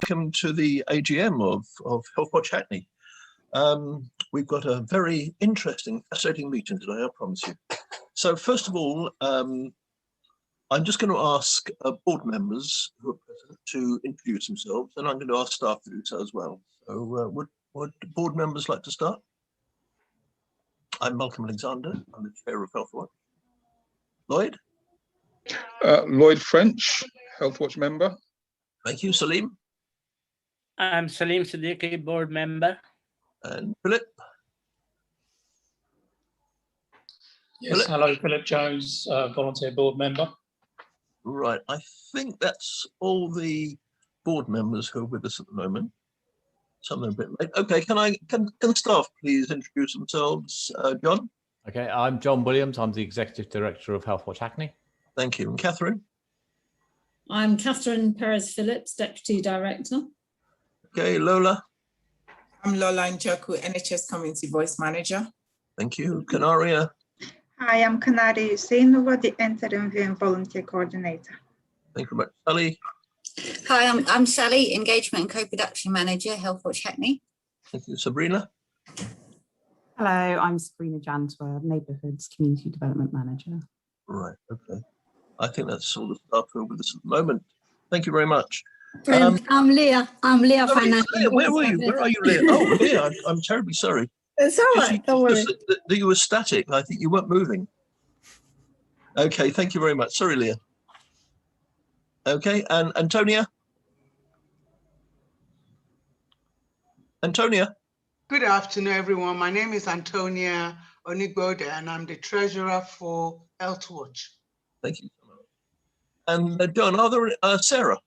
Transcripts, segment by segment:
Welcome to the AGM of Healthwatch Hackney. We've got a very interesting, fascinating meeting today, I promise you. So first of all, I'm just going to ask board members who are present to introduce themselves, and I'm going to ask staff to do so as well. So would board members like to start? I'm Malcolm Alexander. I'm the chair of Healthwatch. Lloyd? Lloyd French, Healthwatch member. Thank you. Salim? I'm Salim Siddiqui, board member. And Philip? Yes, hello, Philip Jones, volunteer board member. Right, I think that's all the board members who are with us at the moment. Some are a bit late. Okay, can staff please introduce themselves? John? Okay, I'm John Williams. I'm the Executive Director of Healthwatch Hackney. Thank you. And Catherine? I'm Catherine Perez-Phillips, Deputy Director. Okay, Lola? I'm Lola Njoku, NHS Community Voice Manager. Thank you. Canaria? Hi, I'm Kanari Hussainova, the Interim and Volunteer Coordinator. Thank you very much. Sally? Hi, I'm Sally, Engagement and Co-Production Manager, Healthwatch Hackney. Thank you. Sabrina? Hello, I'm Sabrina Jansworth, Neighbourhoods Community Development Manager. Right, okay. I think that's all the staff who are with us at the moment. Thank you very much. I'm Leah. I'm Leah. Leah, where were you? Where are you, Leah? Oh, Leah, I'm terribly sorry. It's all right, don't worry. That you were static. I think you weren't moving. Okay, thank you very much. Sorry, Leah. Okay, and Antonia? Antonia? Good afternoon, everyone. My name is Antonia Onigbode, and I'm the treasurer for Healthwatch. Thank you so much. And John, are there, Sarah?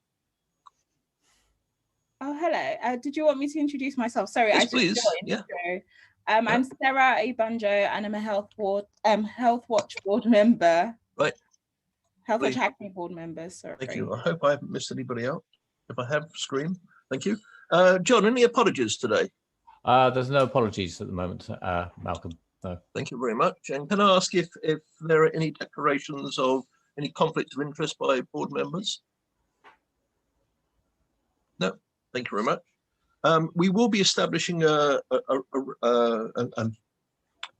Oh, hello. Did you want me to introduce myself? Sorry, Yes, I just please. joined. Yeah. So, I'm Sarah Ibanjo, and I'm a Healthwatch board member. Right. Healthwatch Hackney board member. Sorry. Thank you. I hope I haven't missed anybody out. If I have, scream. Thank you. John, any apologies today? There's no apologies at the moment, Malcolm. No. Thank you very much. And can I ask if there are any declarations of any conflicts of interest by board members? No. Thank you very much. We will be establishing a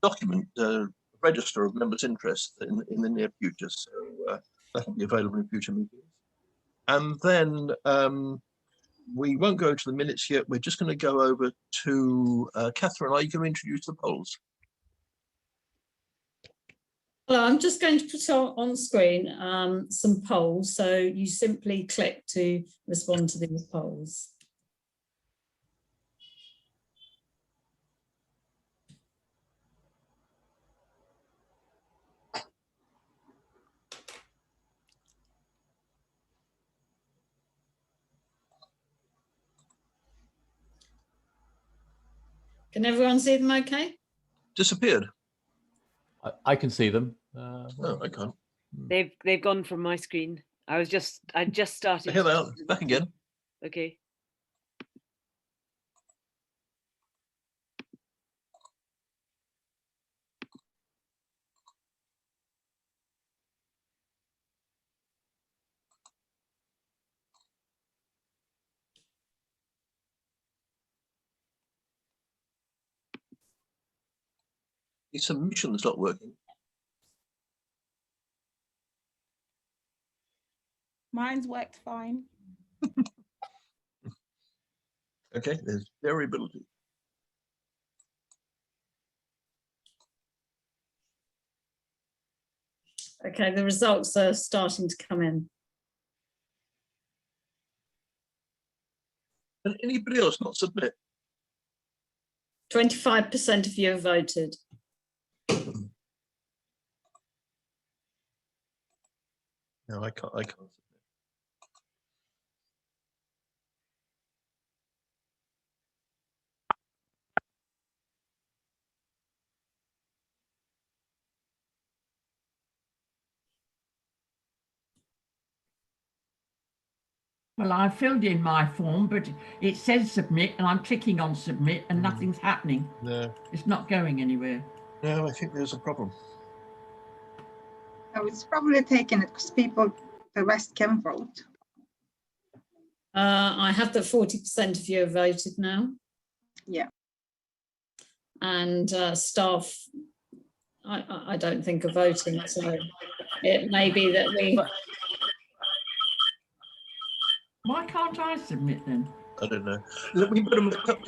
document, register of members' interest in the near future, so that will be available in future meetings. And then we won't go to the minutes yet. We're just going to go over to Catherine. Are you going to introduce the polls? Well, I'm just going to put on screen some polls, so you simply click to respond to these polls. Can everyone see them okay? Disappeared. I can see them. No, I can't. They've gone from my screen. I just started. Here they are. Back again. Okay. The submission's not working. Mine's worked fine. Okay, there's variability. Okay, the results are starting to come in. Can anybody else not submit? 25% of you have voted. No, I can't submit. Well, I filled in my form, but it says submit and I'm clicking on submit and nothing's happening. No. It's not going anywhere. No, I think there's a problem. No, it's probably taken it because the rest can vote. I have that 40% of you have voted now. Yeah. And staff, I don't think are voting, so it may be that we... Why can't I submit then? I don't know. Can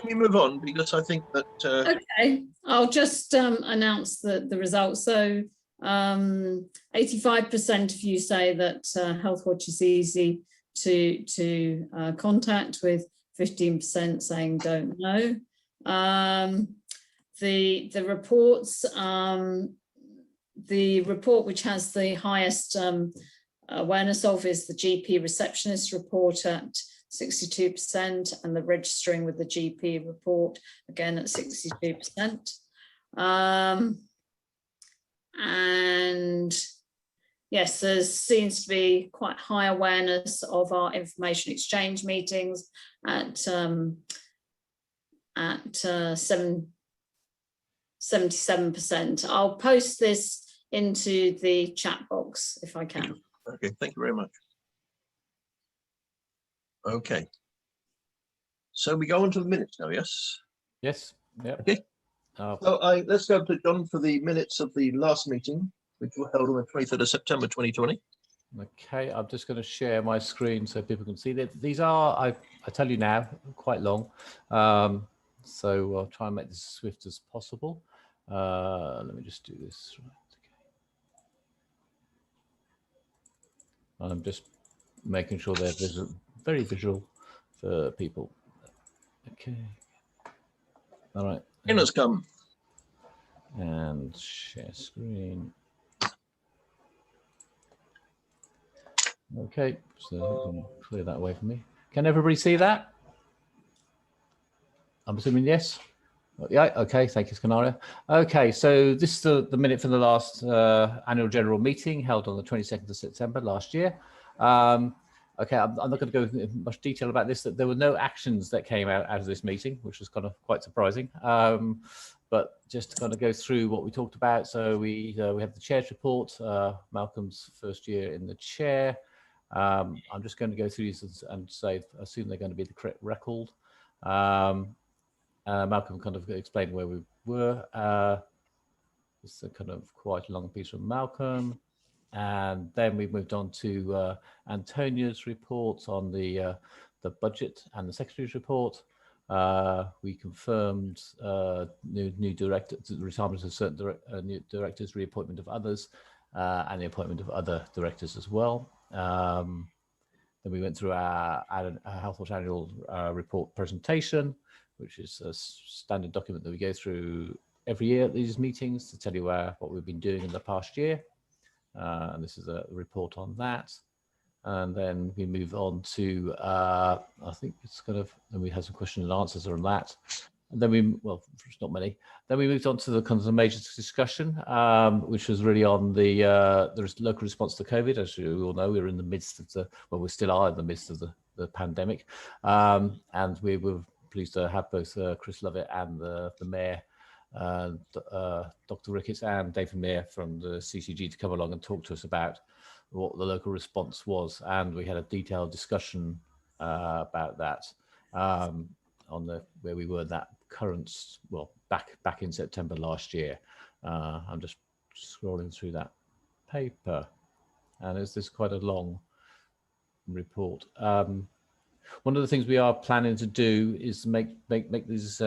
we move on? Because I think that... Okay, I'll just announce the results. So 85% of you say that Healthwatch is easy to contact, with 15% saying don't know. The reports, the report which has the highest awareness of is the GP receptionist report at 62%, and the registering with the GP report again at 62%. And yes, there seems to be quite high awareness of our information exchange meetings at 77%. I'll post this into the chat box if I can. Okay, thank you very much. Okay. So we go on to the minutes now, yes? Yes. Yeah. Okay. So let's go to John for the minutes of the last meeting, which were held on the 23rd of September 2020. Okay, I'm just going to share my screen so people can see that. These are, I tell you now, quite long. So I'll try and make this as swift as possible. Let me just do this. Right. Okay. I'm just making sure they're visual, very visual for people. Okay. All right. In has come. And share screen. Okay, so clear that away from me. Can everybody see that? I'm assuming yes. Yeah, okay, thank you, Canaria. Okay, so this is the minute from the last annual general meeting held on the 22nd of September last year. Okay, I'm not going to go into much detail about this. That there were no actions that came out of this meeting, which was kind of quite surprising. But just to kind of go through what we talked about. So we have the chair's report, Malcolm's first year in the chair. I'm just going to go through these and say, assume they're going to be the correct record. Malcolm kind of explained where we were. It's a kind of quite a long piece from Malcolm. And then we moved on to Antonia's reports on the budget and the secretary's report. We confirmed new directors, the retirement of certain new directors, reappointment of others, and the appointment of other directors as well. Then we went through our Healthwatch annual report presentation, which is a standard document that we go through every year at these meetings to tell you what we've been doing in the past year. And this is a report on that. And then we move on to, I think it's kind of, then we had some questions and answers on that. And then well, there's not many. Then we moved on to the kind of the major discussion, which was really on the local response to COVID. As you all know, we're in the midst of we still are in the midst of the pandemic. And we were pleased to have both Chris Lovett and the Mayor, Dr. Ricketts and David Mayer from the CCG to come along and talk to us about what the local response was. And we had a detailed discussion about that on where we were that current, well, back in September last year. I'm just scrolling through that paper, and it's quite a long report. One of the things we are planning to do is make these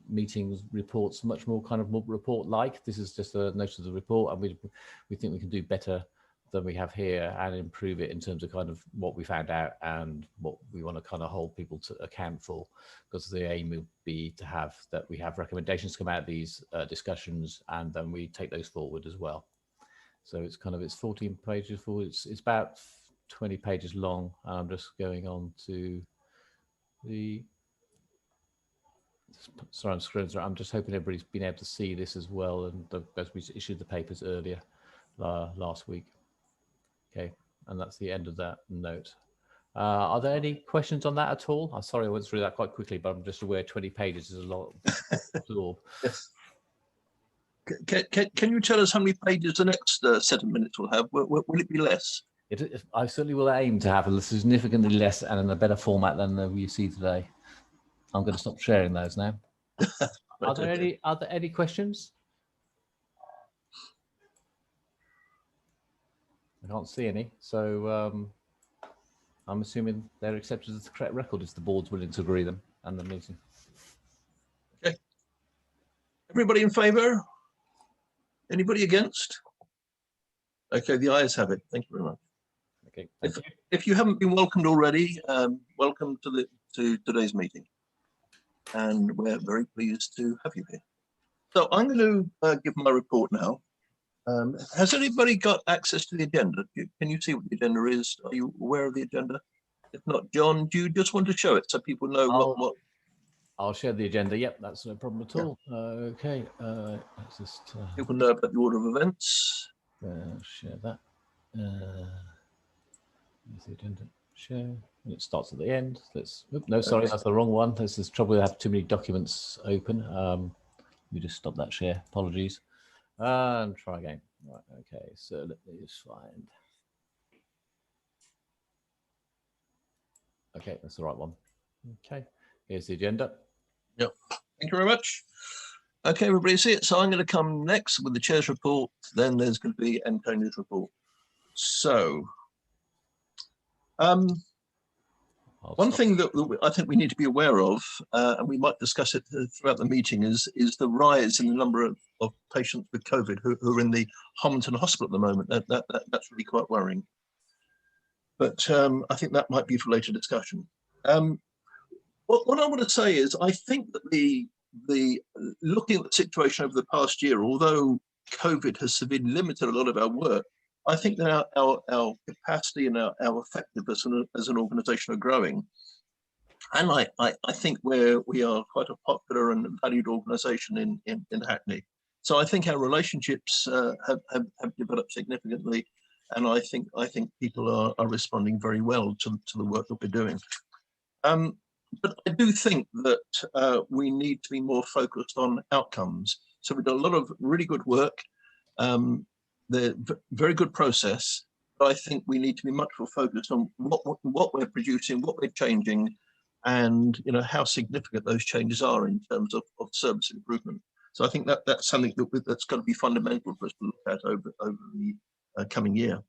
meetings reports much more kind of more report-like. This is just a note of the report, and we think we can do better than we have here and improve it in terms of kind of what we found out and what we want to kind of hold people to account for, because the aim would be to have that we have recommendations come out of these discussions, and then we take those forward as well. So it's 14 pages forward. It's about 20 pages long. I'm just going on to the, sorry, I'm scrolling through. I'm just hoping everybody's been able to see this as well, and as we issued the papers earlier last week. Okay, and that's the end of that note. Are there any questions on that at all? I'm sorry I went through that quite quickly, but I'm just aware 20 pages is a lot to absorb. Yes. Can you tell us how many pages the next set of minutes will have? Will it be less? I certainly will aim to have a significantly less and in a better format than we see today. I'm going to stop sharing those now. Are there any questions? I can't see any, so I'm assuming they're accepted as the correct record if the board's willing to agree them and the meeting. Okay. Everybody in favour? Anybody against? Okay, the ayes have it. Thank you very much. Okay. If you haven't been welcomed already, welcome to today's meeting, and we're very pleased to have you here. So I'm going to give my report now. Has anybody got access to the agenda? Can you see what the agenda is? Are you aware of the agenda? If not, John, do you just want to show it so people know what? I'll share the agenda. Yep, that's no problem at all. Okay, let's just. People know about the order of events. Share that. Here's the agenda. Share. It starts at the end. Let's. Oops, no, sorry, that's the wrong one. This is trouble. I have too many documents open. Let me just stop that share. Apologies. And try again. Right. Okay. So let me just find. Okay, that's the right one. Okay. Here's the agenda. Yep. Thank you very much. Okay, everybody see it. So I'm going to come next with the chair's report. Then there's going to be Antonio's report. So, one thing that I think we need to be aware of, and we might discuss it throughout the meeting, is the rise in the number of patients with COVID who are in the Homerton Hospital at the moment. That's really quite worrying. But I think that might be for later discussion. What I want to say is, I think that the looking at the situation over the past year, although COVID has severely limited a lot of our work, I think that our capacity and our effectiveness as an organisation are growing. And I think we are quite a popular and valued organisation in Hackney. So I think our relationships have developed significantly, and I think people are responding very well to the work that we're doing. But I do think that we need to be more focused on outcomes. So we've done a lot of really good work. The very good process, but I think we need to be much more focused on what we're producing, what we're changing, and how significant those changes are in terms of service improvement. So I think that's something that's going to be fundamental for us to look at over the coming year.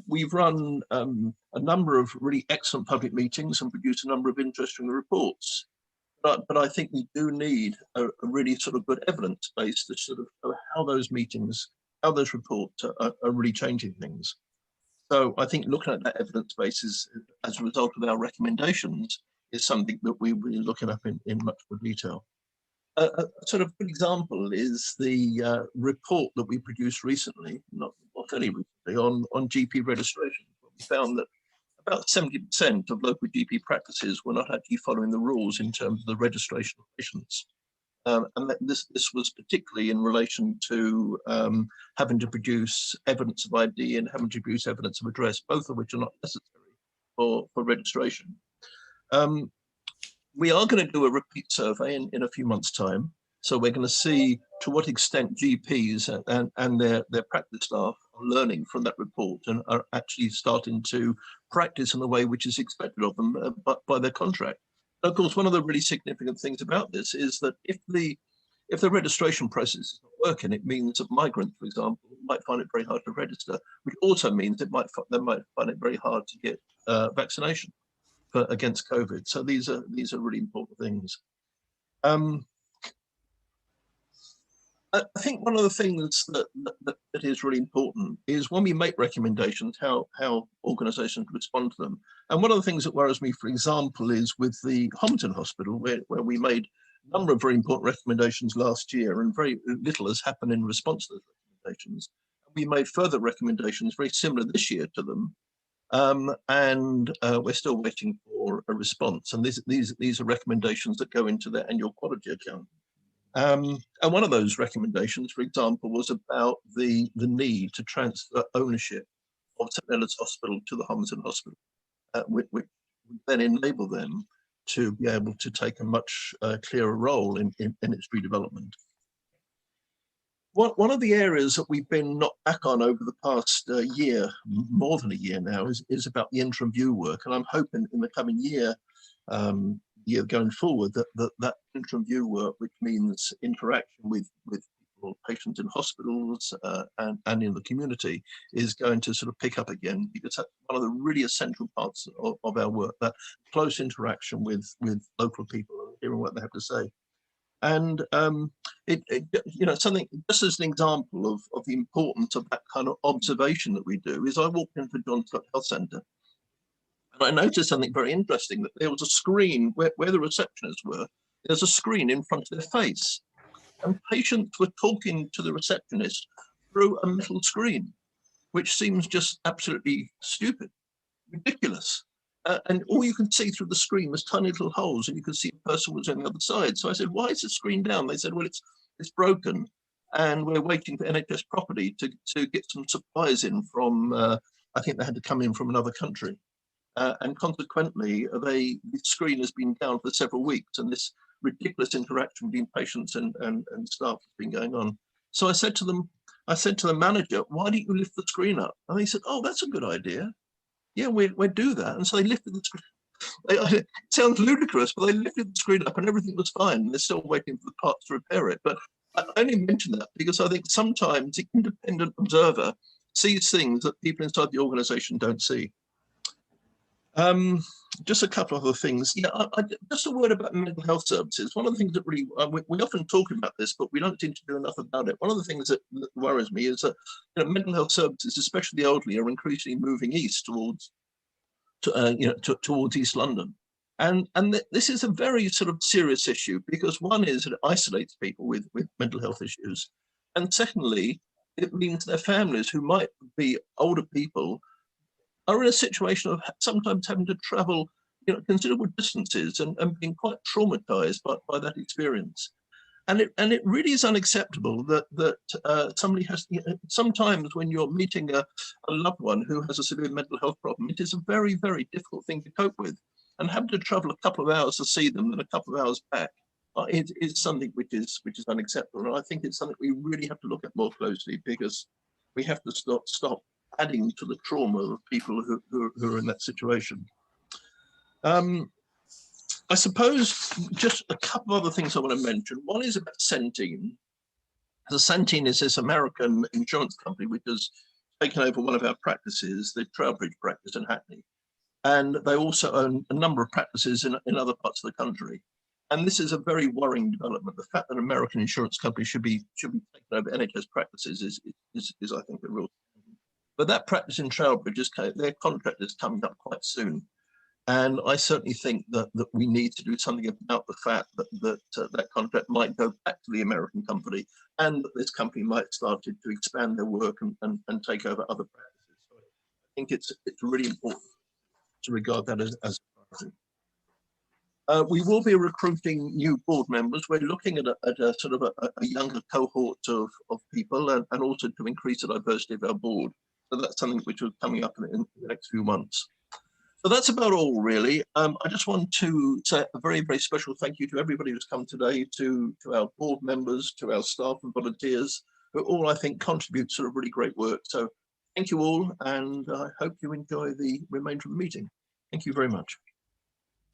We've run a number of really excellent public meetings and produced a number of interesting reports. But I think we do need a really sort of good evidence base to sort of show how those meetings, how those reports are really changing things. So I think looking at that evidence base as a result of our recommendations is something that we will be looking up in much more detail. A sort of good example is the report that we produced recently, not fairly recently, on GP registration. We found that about 70% of local GP practices were not actually following the rules in terms of the registration of patients. And that this was particularly in relation to having to produce evidence of ID and having to produce evidence of address, both of which are not necessary for registration. We are going to do a repeat survey in a few months' time. So we're going to see to what extent GPs and their practice staff are learning from that report and are actually starting to practice in the way which is expected of them by their contract. And of course, one of the really significant things about this is that if the registration process is not working, it means that migrants, for example, might find it very hard to register, which also means they might find it very hard to get vaccination against COVID. So these are really important things. I think one of the things that is really important is when we make recommendations, how organisations respond to them. And one of the things that worries me, for example, is with the Homerton Hospital, where we made a number of very important recommendations last year, and very little has happened in response to those recommendations. We made further recommendations very similar this year to them, and we're still waiting for a response. And these are recommendations that go into their annual quality account. And one of those recommendations, for example, was about the need to transfer ownership of St Leonard's Hospital to the Homerton Hospital, which would then enable them to be able to take a much clearer role in its redevelopment. One of the areas that we've been knocked back on over the past year, more than a year now, is about the interim view work. And I'm hoping in the coming year, year going forward, that interim view work, which means interaction with people, patients in hospitals and in the community, is going to sort of pick up again, because that's one of the really essential parts of our work, that close interaction with local people, hearing what they have to say. And you know, something just as an example of the importance of that kind of observation that we do is I walked into John Scott Health Centre and I noticed something very interesting, that there was a screen where the receptionists were. There's a screen in front of their face, and patients were talking to the receptionist through a metal screen, which seems just absolutely stupid, ridiculous. And all you can see through the screen was tiny little holes, and you could see a person was on the other side. So I said, why is the screen down? They said, well, it's broken, and we're waiting for NHS property to get some supplies in from, I think they had to come in from another country. And consequently, the screen has been down for several weeks, and this ridiculous interaction between patients and staff has been going on. So I said to the manager, why don't you lift the screen up? And they said, oh, that's a good idea. Yeah, we'll do that. And so they lifted the screen. It sounds ludicrous, but they lifted the screen up and everything was fine. They're still waiting for the parts to repair it. But I only mention that because I think sometimes the independent observer sees things that people inside the organisation don't see. Just a couple of other things. Yeah, just a word about mental health services. One of the things that really, we often talk about this, but we don't seem to do enough about it. One of the things that worries me is that, you know, mental health services, especially the elderly, are increasingly moving east towards East London. And this is a very sort of serious issue, because one is that it isolates people with mental health issues. And secondly, it means their families, who might be older people, are in a situation of sometimes having to travel, you know, considerable distances and being quite traumatized by that experience. And it really is unacceptable that somebody has, you know, sometimes when you're meeting a loved one who has a severe mental health problem, it is a very, very difficult thing to cope with. And having to travel a couple of hours to see them and a couple of hours back is something which is unacceptable. And I think it's something we really have to look at more closely, because we have to stop adding to the trauma of people who are in that situation. I suppose just a couple of other things I want to mention. One is about Centene. The Centene is this American insurance company which has taken over one of our practices, the Trowbridge practice in Hackney. And they also own a number of practices in other parts of the country. And this is a very worrying development. The fact that an American insurance company should be taking over NHS practices is I think, a real. But that practice in Trowbridge, their contract is coming up quite soon. And I certainly think that we need to do something about the fact that contract might go back to the American company, and that this company might start to expand their work and take over other practices. So I think it's really important to regard that as a priority. We will be recruiting new board members. We're looking at a sort of a younger cohort of people, and also to increase the diversity of our board. So that's something which is coming up in the next few months. So that's about all, really. I just want to say a very, very special thank you to everybody who's come today, to our board members, to our staff and volunteers, who all, I think, contribute to really great work. So thank you all, and I hope you enjoy the remainder of the meeting. Thank you very much.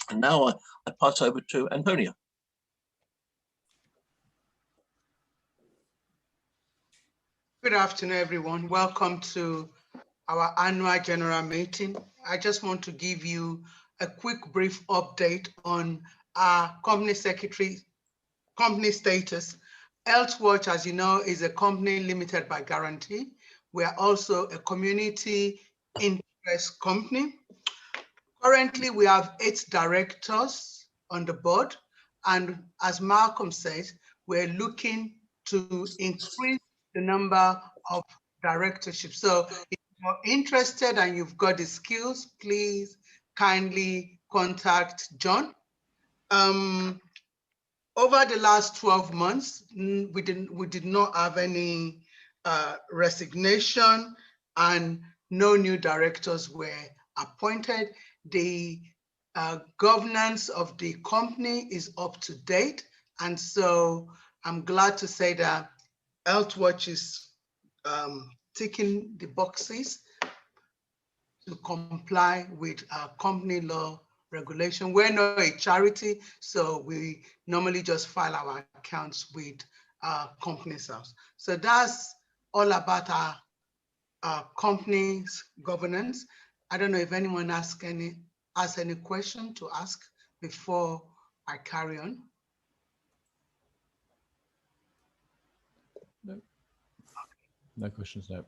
And now I pass over to Antonia. Good afternoon, everyone. Welcome to our annual general meeting. I just want to give you a quick brief update on our company status. Healthwatch, as you know, is a company limited by guarantee. We are also a community interest company. Currently, we have 8 directors on the board. And as Malcolm said, we're looking to increase the number of directorships. So if you're interested and you've got the skills, please kindly contact John. Over the last 12 months, we did not have any resignation, and no new directors were appointed. The governance of the company is up to date. And so I'm glad to say that Healthwatch is ticking the boxes to comply with company law regulation. We're not a charity, so we normally just file our accounts with Companies House. So that's all about our company's governance. I don't know if anyone has any question to ask before I carry on. No. No questions, no.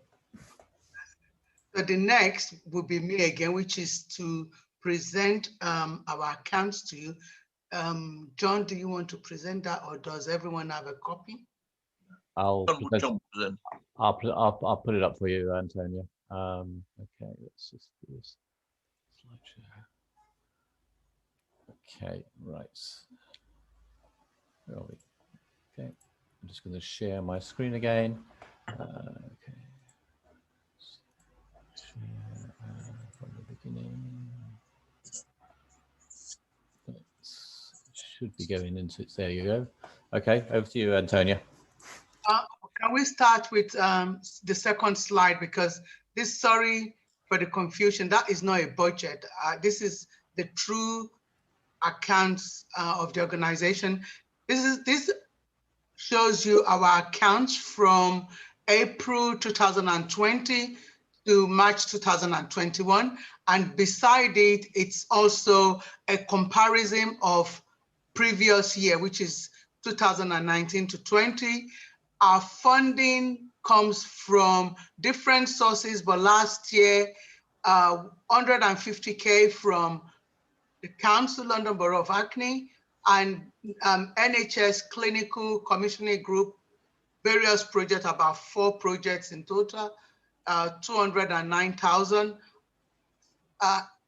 So the next will be me again, which is to present our accounts to you. John, do you want to present that, or does everyone have a copy? I'll put it up for you, Antonia. Okay, let's just do this slideshare. Okay, right. Where are we? Okay, I'm just going to share my screen again. Okay. Share, from the beginning. It should be going into it. There you go. Okay, over to you, Antonia. Can we start with the second slide, because this, sorry for the confusion, that is not a budget. This is the true accounts of the organization. This shows you our accounts from April 2020 to March 2021. And beside it, it's also a comparison of previous year, which is 2019 to 20. Our funding comes from different sources, but last year, 150K from the Council, London Borough of Hackney, and NHS Clinical Commissioning Group, various projects, about 4 projects in total, 209,000.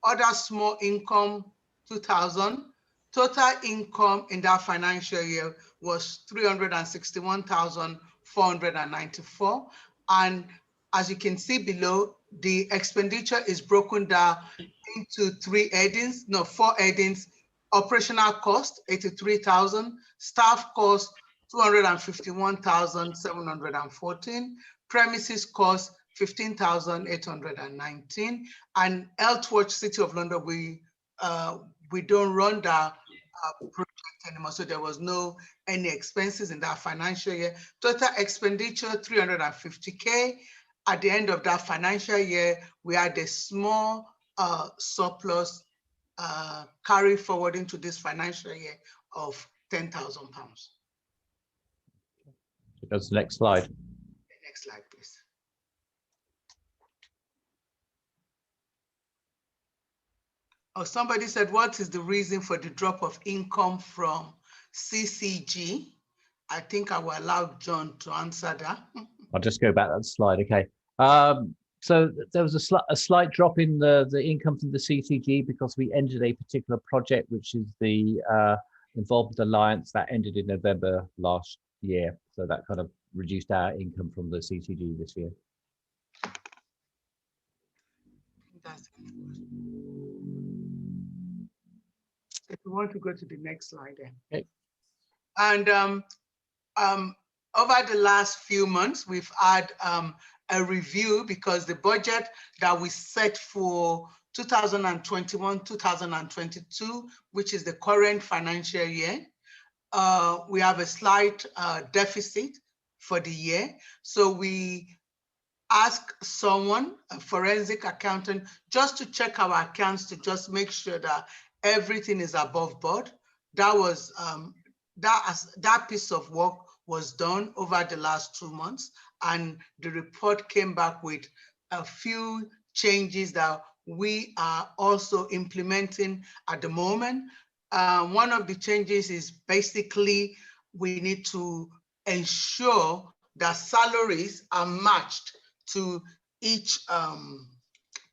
Other small income, 2,000. Total income in that financial year was 361,494. And as you can see below, the expenditure is broken down into 4 headings. Operational cost, 83,000. Staff cost, 251,714. Premises cost, 15,819. And Healthwatch City of London, we don't run that project anymore, so there was any expenses in that financial year. Total expenditure, 350K. At the end of that financial year, we had a small surplus carry forward into this financial year of £10,000. That's the next slide. Next slide, please. Oh, somebody said, what is the reason for the drop of income from CCG? I think I will allow John to answer that. I'll just go back that slide. Okay. So there was a slight drop in the income from the CCG because we ended a particular project, which is the Involvement Alliance, that ended in November last year. So that kind of reduced our income from the CCG this year. If we want to go to the next slide then. Okay. And over the last few months, we've had a review, because the budget that we set for 2021-2022, which is the current financial year, we have a slight deficit for the year. So we ask someone, a forensic accountant, just to check our accounts to just make sure that everything is above board. That was that piece of work was done over the last 2 months, and the report came back with a few changes that we are also implementing at the moment. One of the changes is basically we need to ensure that salaries are matched to each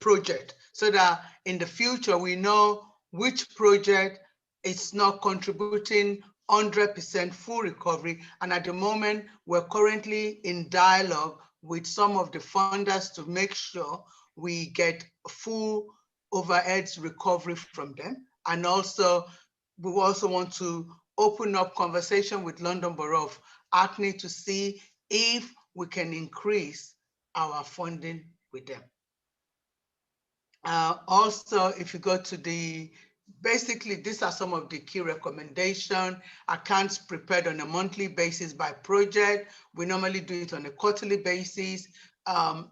project, so that in the future we know which project is not contributing 100% full recovery. And at the moment, we're currently in dialogue with some of the funders to make sure we get full overheads recovery from them. And also, we also want to open up conversation with London Borough of Hackney to see if we can increase our funding with them. Also, if you go to basically, these are some of the key recommendations. Accounts prepared on a monthly basis by project. We normally do it on a quarterly basis.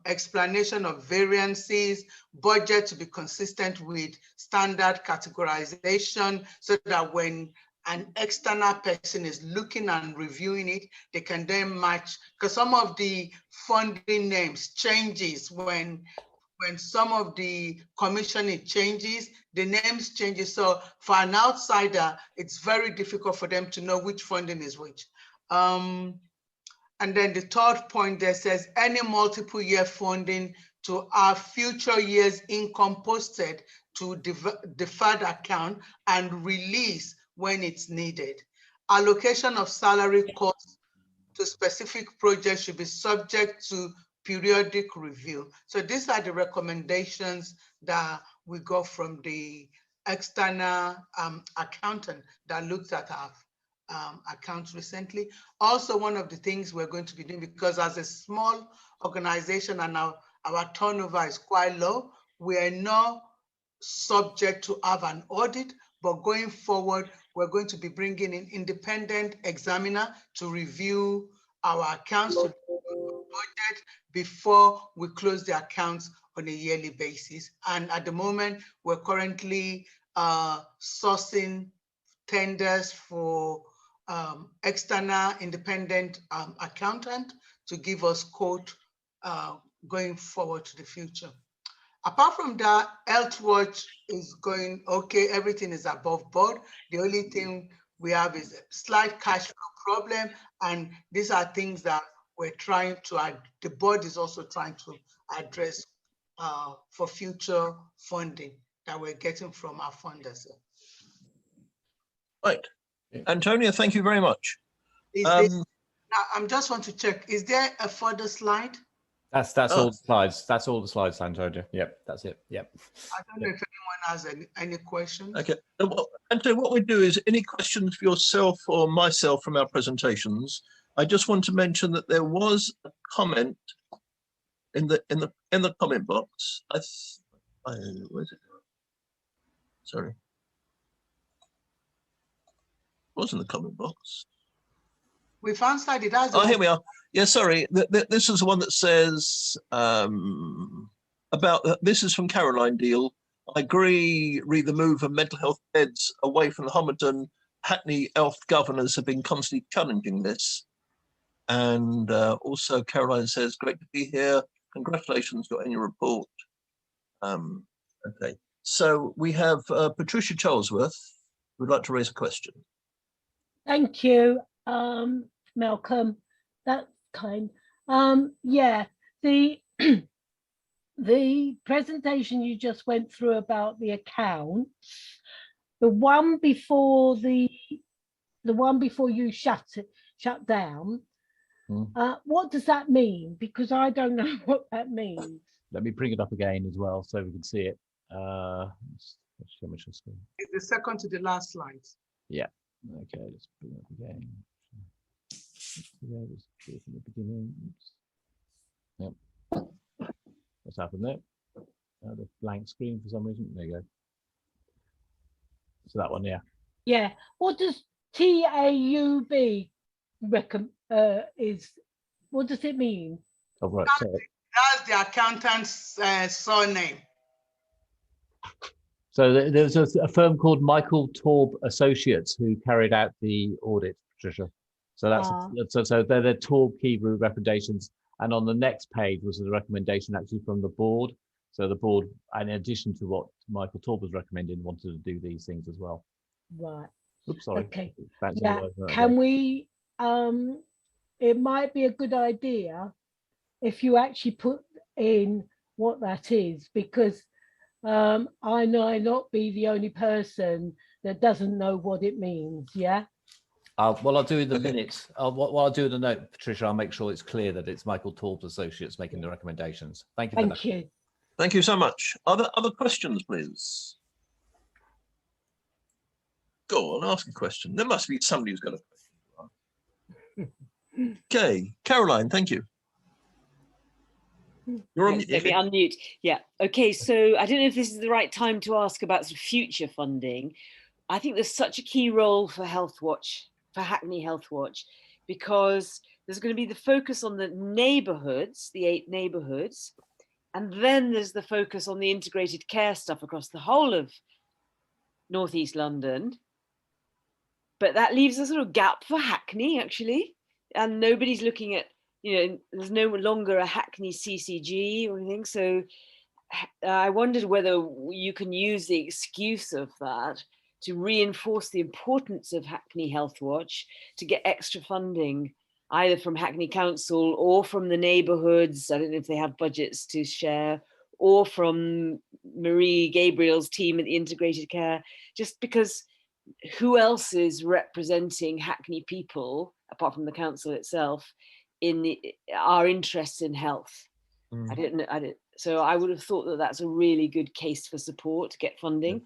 Explanation of variances, budget to be consistent with standard categorization so that when an external person is looking and reviewing it, they can then match, because some of the funding names changes when some of the commissioning changes, the names changes. So for an outsider, it's very difficult for them to know which funding is which. And then the third point there says any multiple year funding to our future years income posted to deferred account and release when it's needed. Allocation of salary costs to specific projects should be subject to periodic review. So these are the recommendations that we got from the external accountant that looked at our accounts recently. Also, one of the things we're going to be doing, because as a small organization and our turnover is quite low, we are not subject to have an audit, but going forward, we're going to be bringing in independent examiner to review our accounts, to budget before we close the accounts on a yearly basis. And at the moment, we're currently sourcing tenders for external independent accountant to give us quote going forward to the future. Apart from that, Healthwatch is going okay. Everything is above board. The only thing we have is a slight cash flow problem. And these are things that we're trying to, the board is also trying to address for future funding that we're getting from our funders. Right. Antonia, thank you very much. Now, I just want to check, is there a further slide? That's all the slides. That's all the slides, Antonia. Yep, that's it. Yep. I don't know if anyone has any questions. Okay. Antonia, what we do is any questions for yourself or myself from our presentations. I just want to mention that there was a comment in the comment box. Where's it? Sorry. Wasn't the comment box. We've answered it. Oh, here we are. Yeah, sorry. This is the one that says about this is from Caroline Deal. I agree. Read the move of mental health beds away from the Homerton. Hackney health governors have been constantly challenging this. And also Caroline says, great to be here. Congratulations, got annual report. Okay. So we have Patricia Charlesworth who would like to raise a question. Thank you, Malcolm. That's kind. Yeah, the the presentation you just went through about the accounts, the one before you shut down. What does that mean? Because I don't know what that means. Let me bring it up again as well so we can see it. Let's show my screen. It's the second to the last slide. Yeah. Okay, let's bring it up again. Let's do it from the beginning. Oops. Yep. What's happened there? The blank screen for some reason. There you go. So that one, yeah. Yeah. What does TAUB is? What does it mean? Oh, right. That's the accountant's surname. So there was a firm called Michael Taub Associates who carried out the audit, Patricia. So that's so they're the Taub key group recommendations, and on the next page was the recommendation actually from the board. So the board, in addition to what Michael Taub was recommending, wanted to do these things as well. Right. Oops, sorry. Okay. Yeah. Can we? It might be a good idea if you actually put in what that is, because I might not be the only person that doesn't know what it means. Yeah. Well, I'll do in the minutes. What I'll do in the note, Patricia, I'll make sure it's clear that it's Michael Taub Associates making the recommendations. Thank you. Thank you. Thank you so much. Other questions, please? Go on, ask a question. There must be somebody who's got a question. Okay, Caroline, thank you. You're on. Let me unmute. Yeah. Okay. So I don't know if this is the right time to ask about sort of future funding. I think there's such a key role for Healthwatch, for Hackney Healthwatch, because there's going to be the focus on the neighbourhoods, the 8 neighbourhoods, and then there's the focus on the integrated care stuff across the whole of North East London. But that leaves a sort of gap for Hackney, actually, and nobody's looking at, there's no longer a Hackney CCG or anything. So I wondered whether you can use the excuse of that to reinforce the importance of Hackney Healthwatch, to get extra funding, either from Hackney Council or from the neighbourhoods. I don't know if they have budgets to share, or from Marie Gabriel's team at the Integrated Care, just because who else is representing Hackney people, apart from the council itself, in our interests in health? I don't know. So I would have thought that that's a really good case for support to get funding.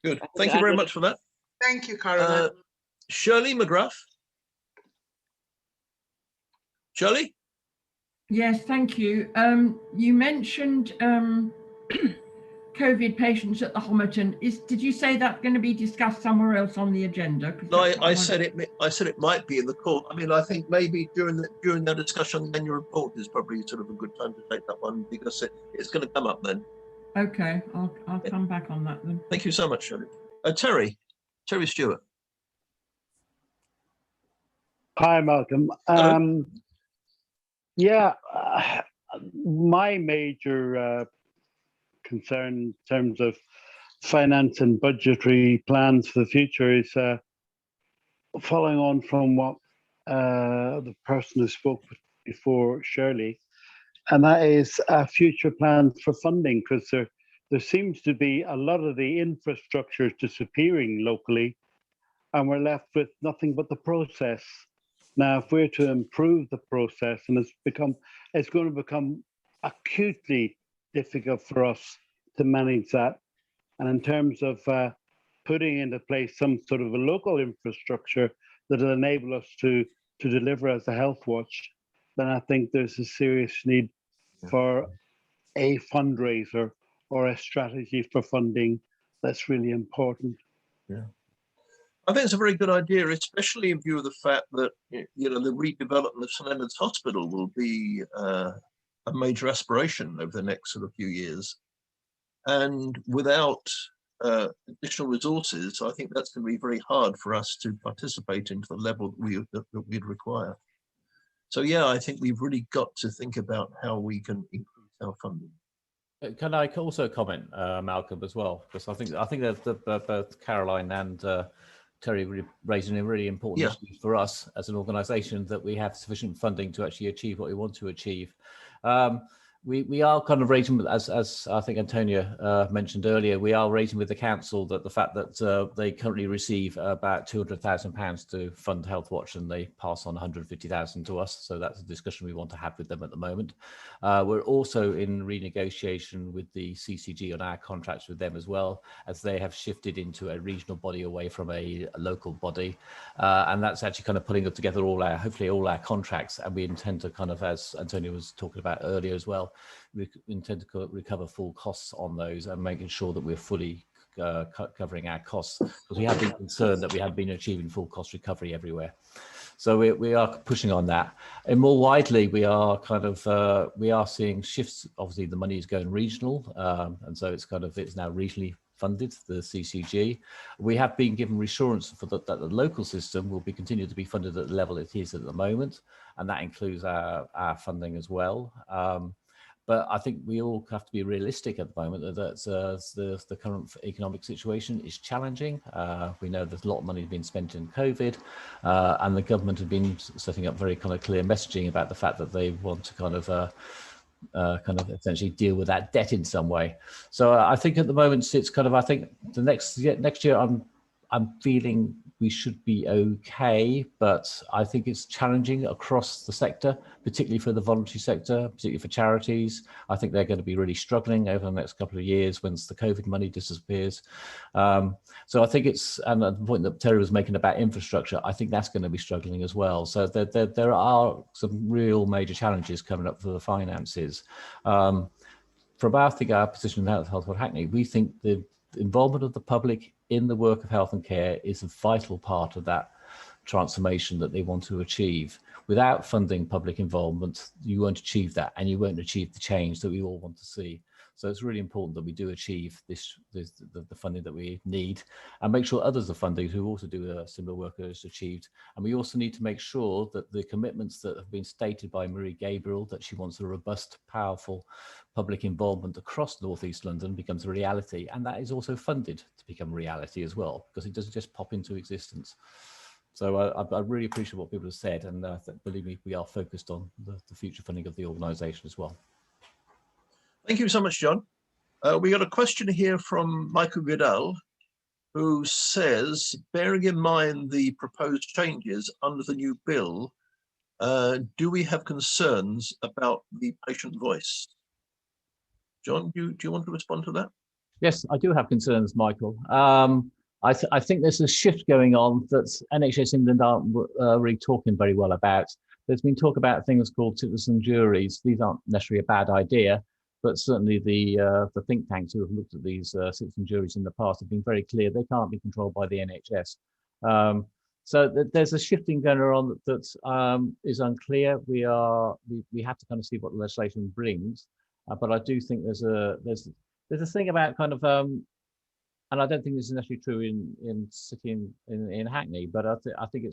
Good. Thank you very much for that. Thank you, Caroline. Shirley McGrath. Shirley? Yes, thank you. You mentioned COVID patients at the Homerton. Did you say that's going to be discussed somewhere else on the agenda? No, I said it might be in the court. I mean, I think maybe during the discussion on the annual report is probably sort of a good time to take that one, because it's going to come up then. Okay, I'll come back on that then. Thank you so much, Shirley. Terry Stewart. Hi, Malcolm. Yeah, my major concern in terms of finance and budgetary plans for the future is following on from what the person who spoke before, Shirley, and that is future plans for funding, because there seems to be a lot of the infrastructure disappearing locally, and we're left with nothing but the process. Now, if we're to improve the process, and it's going to become acutely difficult for us to manage that. And in terms of putting into place some sort of a local infrastructure that will enable us to deliver as a Healthwatch, then I think there's a serious need for a fundraiser or a strategy for funding that's really important. Yeah. I think it's a very good idea, especially in view of the fact that, the redevelopment of St Leonard's Hospital will be a major aspiration over the next sort of few years. And without additional resources, I think that's going to be very hard for us to participate into the level that we'd require. So yeah, I think we've really got to think about how we can increase our funding. Can I also comment, Malcolm, as well? Because I think that both Caroline and Terry raising a really important issue for us as an organisation, that we have sufficient funding to actually achieve what we want to achieve. We are kind of raising, as I think Antonia mentioned earlier, we are raising with the council that the fact that they currently receive about £200,000 to fund Healthwatch, and they pass on 150,000 to us. So that's a discussion we want to have with them at the moment. We're also in renegotiation with the CCG on our contracts with them as well, as they have shifted into a regional body away from a local body. And that's actually kind of pulling together hopefully all our contracts. And we intend to kind of, as Antonia was talking about earlier as well, we intend to recover full costs on those and making sure that we're fully covering our costs, because we have been concerned that we have been achieving full cost recovery everywhere. So we are pushing on that. And more widely, we are seeing shifts. Obviously, the money is going regional, and so it's now regionally funded, the CCG. We have been given reassurance that the local system will be continued to be funded at the level it is at the moment, and that includes our funding as well. But I think we all have to be realistic at the moment that the current economic situation is challenging. We know there's a lot of money being spent in COVID, and the government have been setting up very kind of clear messaging about the fact that they want to kind of essentially deal with that debt in some way. So I think at the moment it's kind of, I think the next year I'm feeling we should be okay, but I think it's challenging across the sector, particularly for the voluntary sector, particularly for charities. I think they're going to be really struggling over the next couple of years once the COVID money disappears. So I think it's, and the point that Terry was making about infrastructure, I think that's going to be struggling as well. So there are some real major challenges coming up for the finances. From our position in Healthwatch Hackney, we think the involvement of the public in the work of health and care is a vital part of that transformation that they want to achieve. Without funding public involvement, you won't achieve that, and you won't achieve the change that we all want to see. So it's really important that we do achieve the funding that we need, and make sure others are funded who also do similar work is achieved. And we also need to make sure that the commitments that have been stated by Marie Gabriel, that she wants a robust, powerful public involvement across North East London, becomes a reality. And that is also funded to become a reality as well, because it doesn't just pop into existence. So I really appreciate what people have said, and believe me, we are focused on the future funding of the organisation as well. Thank you so much, John. We got a question here from Michael Goodall, who says, bearing in mind the proposed changes under the new bill, do we have concerns about the patient voice? John, do you want to respond to that? Yes, I do have concerns, Michael. I think there's a shift going on that NHS England aren't really talking very well about. There's been talk about things called citizen juries. These aren't necessarily a bad idea, but certainly the think tanks who have looked at these citizen juries in the past have been very clear they can't be controlled by the NHS. So there's a shifting going on that is unclear. We have to kind of see what the legislation brings, but I do think there's a thing about kind of and I don't think this is necessarily true in City in Hackney, but I think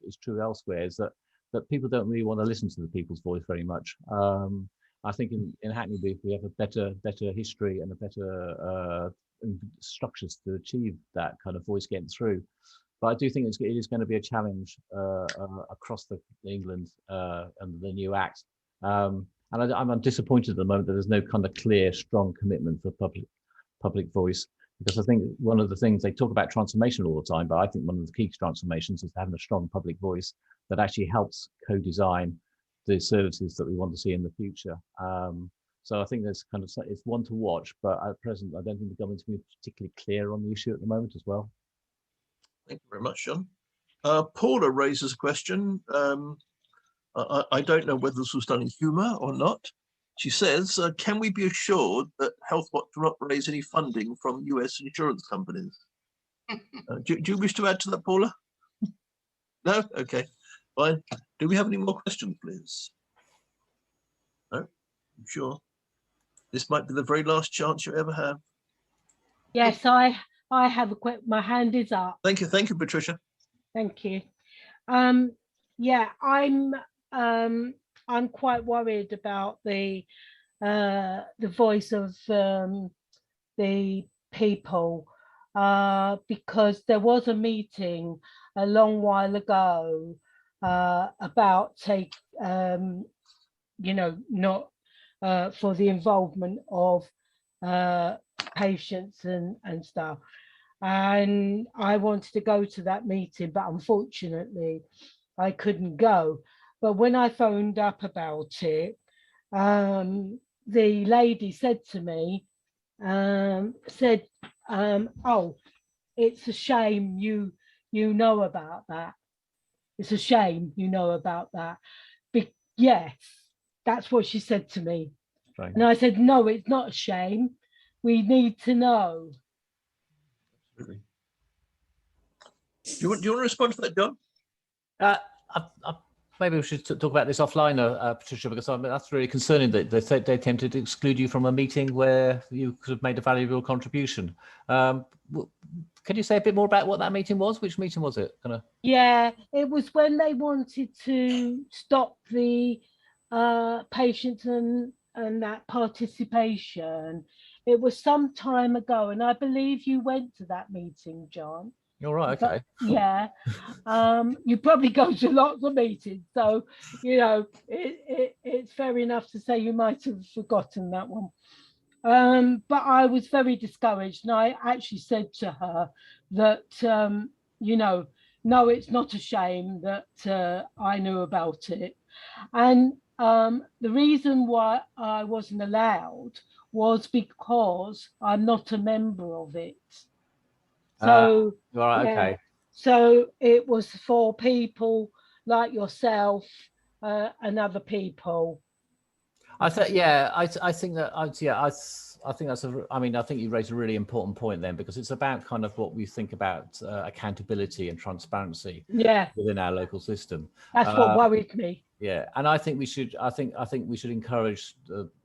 it's true elsewhere, is that people don't really want to listen to the people's voice very much. I think in Hackney we have a better history and a better structures to achieve that kind of voice getting through. But I do think it is going to be a challenge across England under the new Act. And I'm disappointed at the moment that there's no kind of clear, strong commitment for public voice, because I think one of the things they talk about transformation all the time, but I think one of the key transformations is having a strong public voice that actually helps co-design the services that we want to see in the future. So I think there's kind of, it's one to watch, but at present, I don't think the government's been particularly clear on the issue at the moment as well. Thank you very much, John. Paula raises a question. I don't know whether this was done in humour or not. She says, can we be assured that Healthwatch will not raise any funding from US insurance companies? Do you wish to add to that, Paula? No? Okay, fine. Do we have any more questions, please? No? I'm sure. This might be the very last chance you ever have. Yes, I have a quick, my hand is up. Thank you, Patricia. Thank you. Yeah, I'm quite worried about the voice of the people, because there was a meeting a long while ago about not for the involvement of patients and stuff. And I wanted to go to that meeting, but unfortunately I couldn't go. But when I phoned up about it, the lady said to me, oh, it's a shame you know about that. It's a shame you know about that. Yes, that's what she said to me. Right. And I said, no, it's not a shame. We need to know. Absolutely. Do you want to respond to that, John? Maybe we should talk about this offline, Patricia, because that's really concerning that they attempted to exclude you from a meeting where you could have made a valuable contribution. Can you say a bit more about what that meeting was? Which meeting was it? Yeah, it was when they wanted to stop the patients and that participation. It was some time ago, and I believe you went to that meeting, John. You're right, okay. Yeah, you probably go to lots of meetings, so it's fair enough to say you might have forgotten that one. But I was very discouraged, and I actually said to her that no, it's not a shame that I knew about it. And the reason why I wasn't allowed was because I'm not a member of it. So, right, yeah, okay. so it was for people like yourself and other people. I think, yeah, I think that, I think that's I think you raised a really important point then, because it's about kind of what we think about accountability and transparency within our local system. That's what worried me. Yeah, and I think we should. I think we should encourage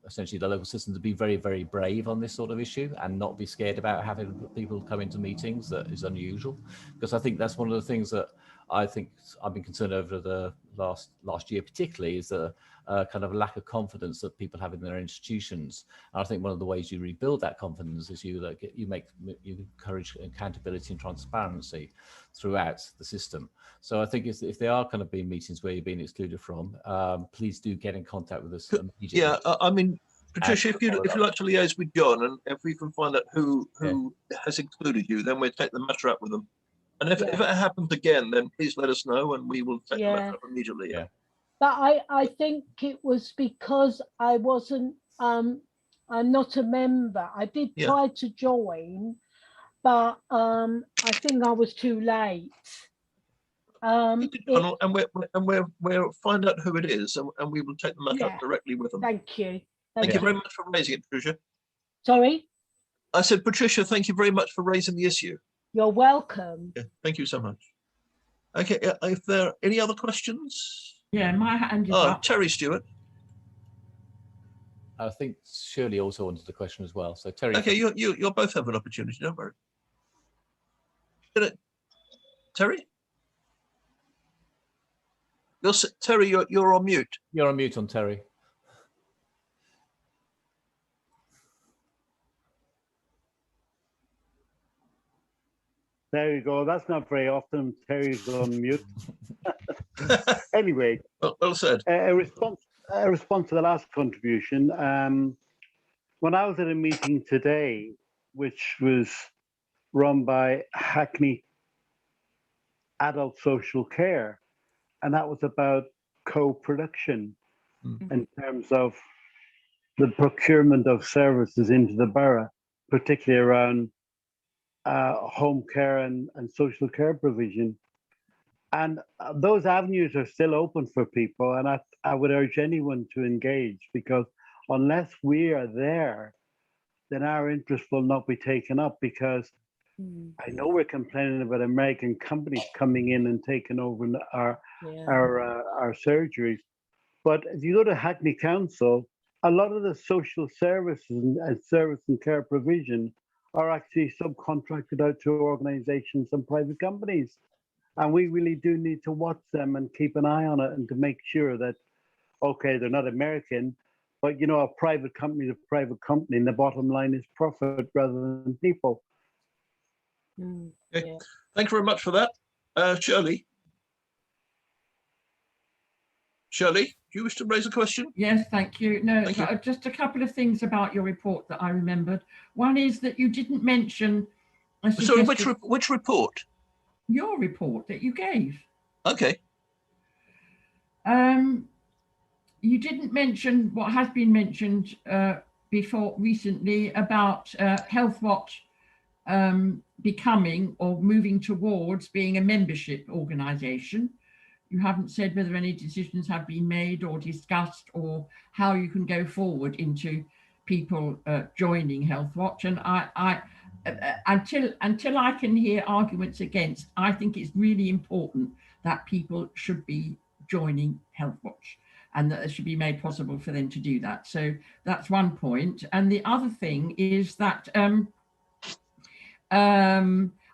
essentially the local system to be very, very brave on this sort of issue and not be scared about having people come into meetings. That is unusual, because I think that's one of the things that I think I've been concerned over the last year, particularly, is the kind of lack of confidence that people have in their institutions. And I think one of the ways you rebuild that confidence is you encourage accountability and transparency throughout the system. So I think if there are kind of being meetings where you're being excluded from, please do get in contact with us immediately. Yeah, I mean, Patricia, if you'd like to liaise with John, and if we can find out who has excluded you, then we'll take the matter up with them. And if it happens again, then please let us know, and we will take the matter up immediately. Yeah. But I think it was because I wasn't, I'm not a member. I did try to join, but I think I was too late. And we'll find out who it is, and we will take the matter up directly with them. Thank you. Thank you very much for raising it, Patricia. Sorry? I said, Patricia, thank you very much for raising the issue. You're welcome. Yeah, thank you so much. Okay, if there are any other questions? Yeah, my hand is up. Terry Stewart. I think Shirley also wanted a question as well. So Terry. Okay, you'll both have an opportunity. Don't worry. Terry. Terry, you're on mute. You're on mute on Terry. There you go. That's not very often Terry's on mute. Anyway, well said. A response to the last contribution. When I was at a meeting today, which was run by Hackney Adult Social Care, and that was about co-production in terms of the procurement of services into the borough, particularly around home care and social care provision. And those avenues are still open for people. And I would urge anyone to engage, because unless we are there, then our interest will not be taken up, because I know we're complaining about American companies coming in and taking over our surgeries. But if you go to Hackney Council, a lot of the social services and service and care provision are actually subcontracted out to organizations and private companies. And we really do need to watch them and keep an eye on it, and to make sure that, okay, they're not American, but you know, a private company is a private company, and the bottom line is profit rather than people. Okay. Thank you very much for that. Shirley. Shirley, do you wish to raise a question? Yes, thank you. No, just a couple of things about your report that I remembered. One is that you didn't mention. Sorry, which report? Your report that you gave. Okay. You didn't mention what has been mentioned before recently about Healthwatch becoming or moving towards being a membership organisation. You haven't said whether any decisions have been made or discussed, or how you can go forward into people joining Healthwatch. And I until I can hear arguments against, I think it's really important that people should be joining Healthwatch, and that it should be made possible for them to do that. So that's one point. And the other thing is that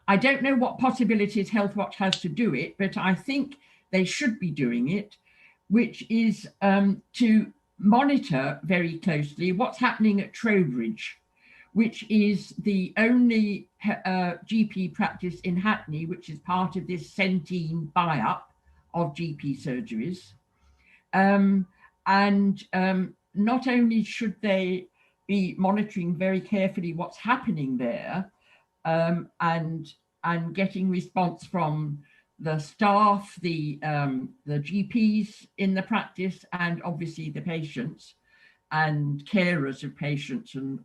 I don't know what possibilities Healthwatch has to do it, but I think they should be doing it, which is to monitor very closely what's happening at Trowbridge, which is the only GP practice in Hackney which is part of this Centene buy-up of GP surgeries. Not only should they be monitoring very carefully what's happening there, and getting response from the staff, the GPs in the practice, and obviously the patients and carers of patients and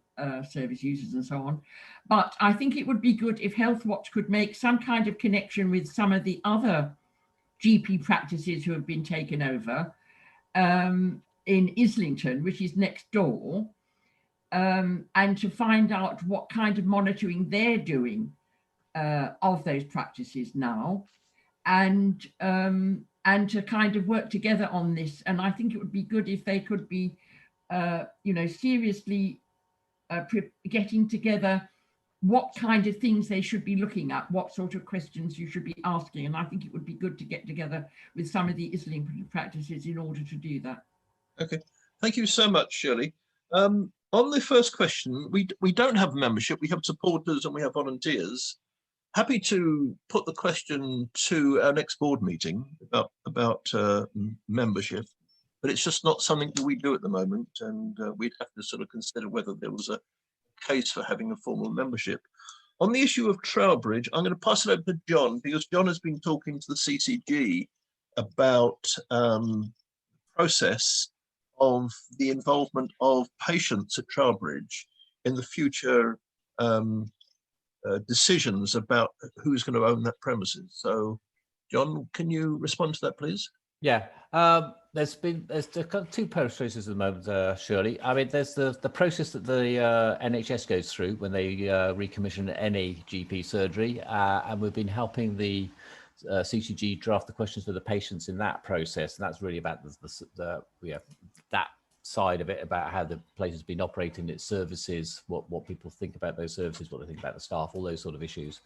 service users and so on. But I think it would be good if Healthwatch could make some kind of connection with some of the other GP practices who have been taken over in Islington, which is next door, and to find out what kind of monitoring they're doing of those practices now, and to kind of work together on this. And I think it would be good if they could be, you know, seriously getting together what kind of things they should be looking at, what sort of questions you should be asking. And I think it would be good to get together with some of the Islington practices in order to do that. Okay, thank you so much, Shirley. On the first question, we don't have membership, we have supporters and we have volunteers. Happy to put the question to our next board meeting about membership, but it's just not something that we do at the moment, and we'd have to sort of consider whether there was a case for having a formal membership. On the issue of Trowbridge, I'm going to pass it over to John, because John has been talking to the CCG about process of the involvement of patients at Trowbridge in the future decisions about who's going to own that premises. So, John, can you respond to that, please? Yeah, there's two processes at the moment, Shirley. I mean, there's the process that the NHS goes through when they recommission any GP surgery, and we've been helping the CCG draft the questions for the patients in that process, and that's really about that side of it, about how the place has been operating, its services, what people think about those services, what they think about the staff, all those sort of issues.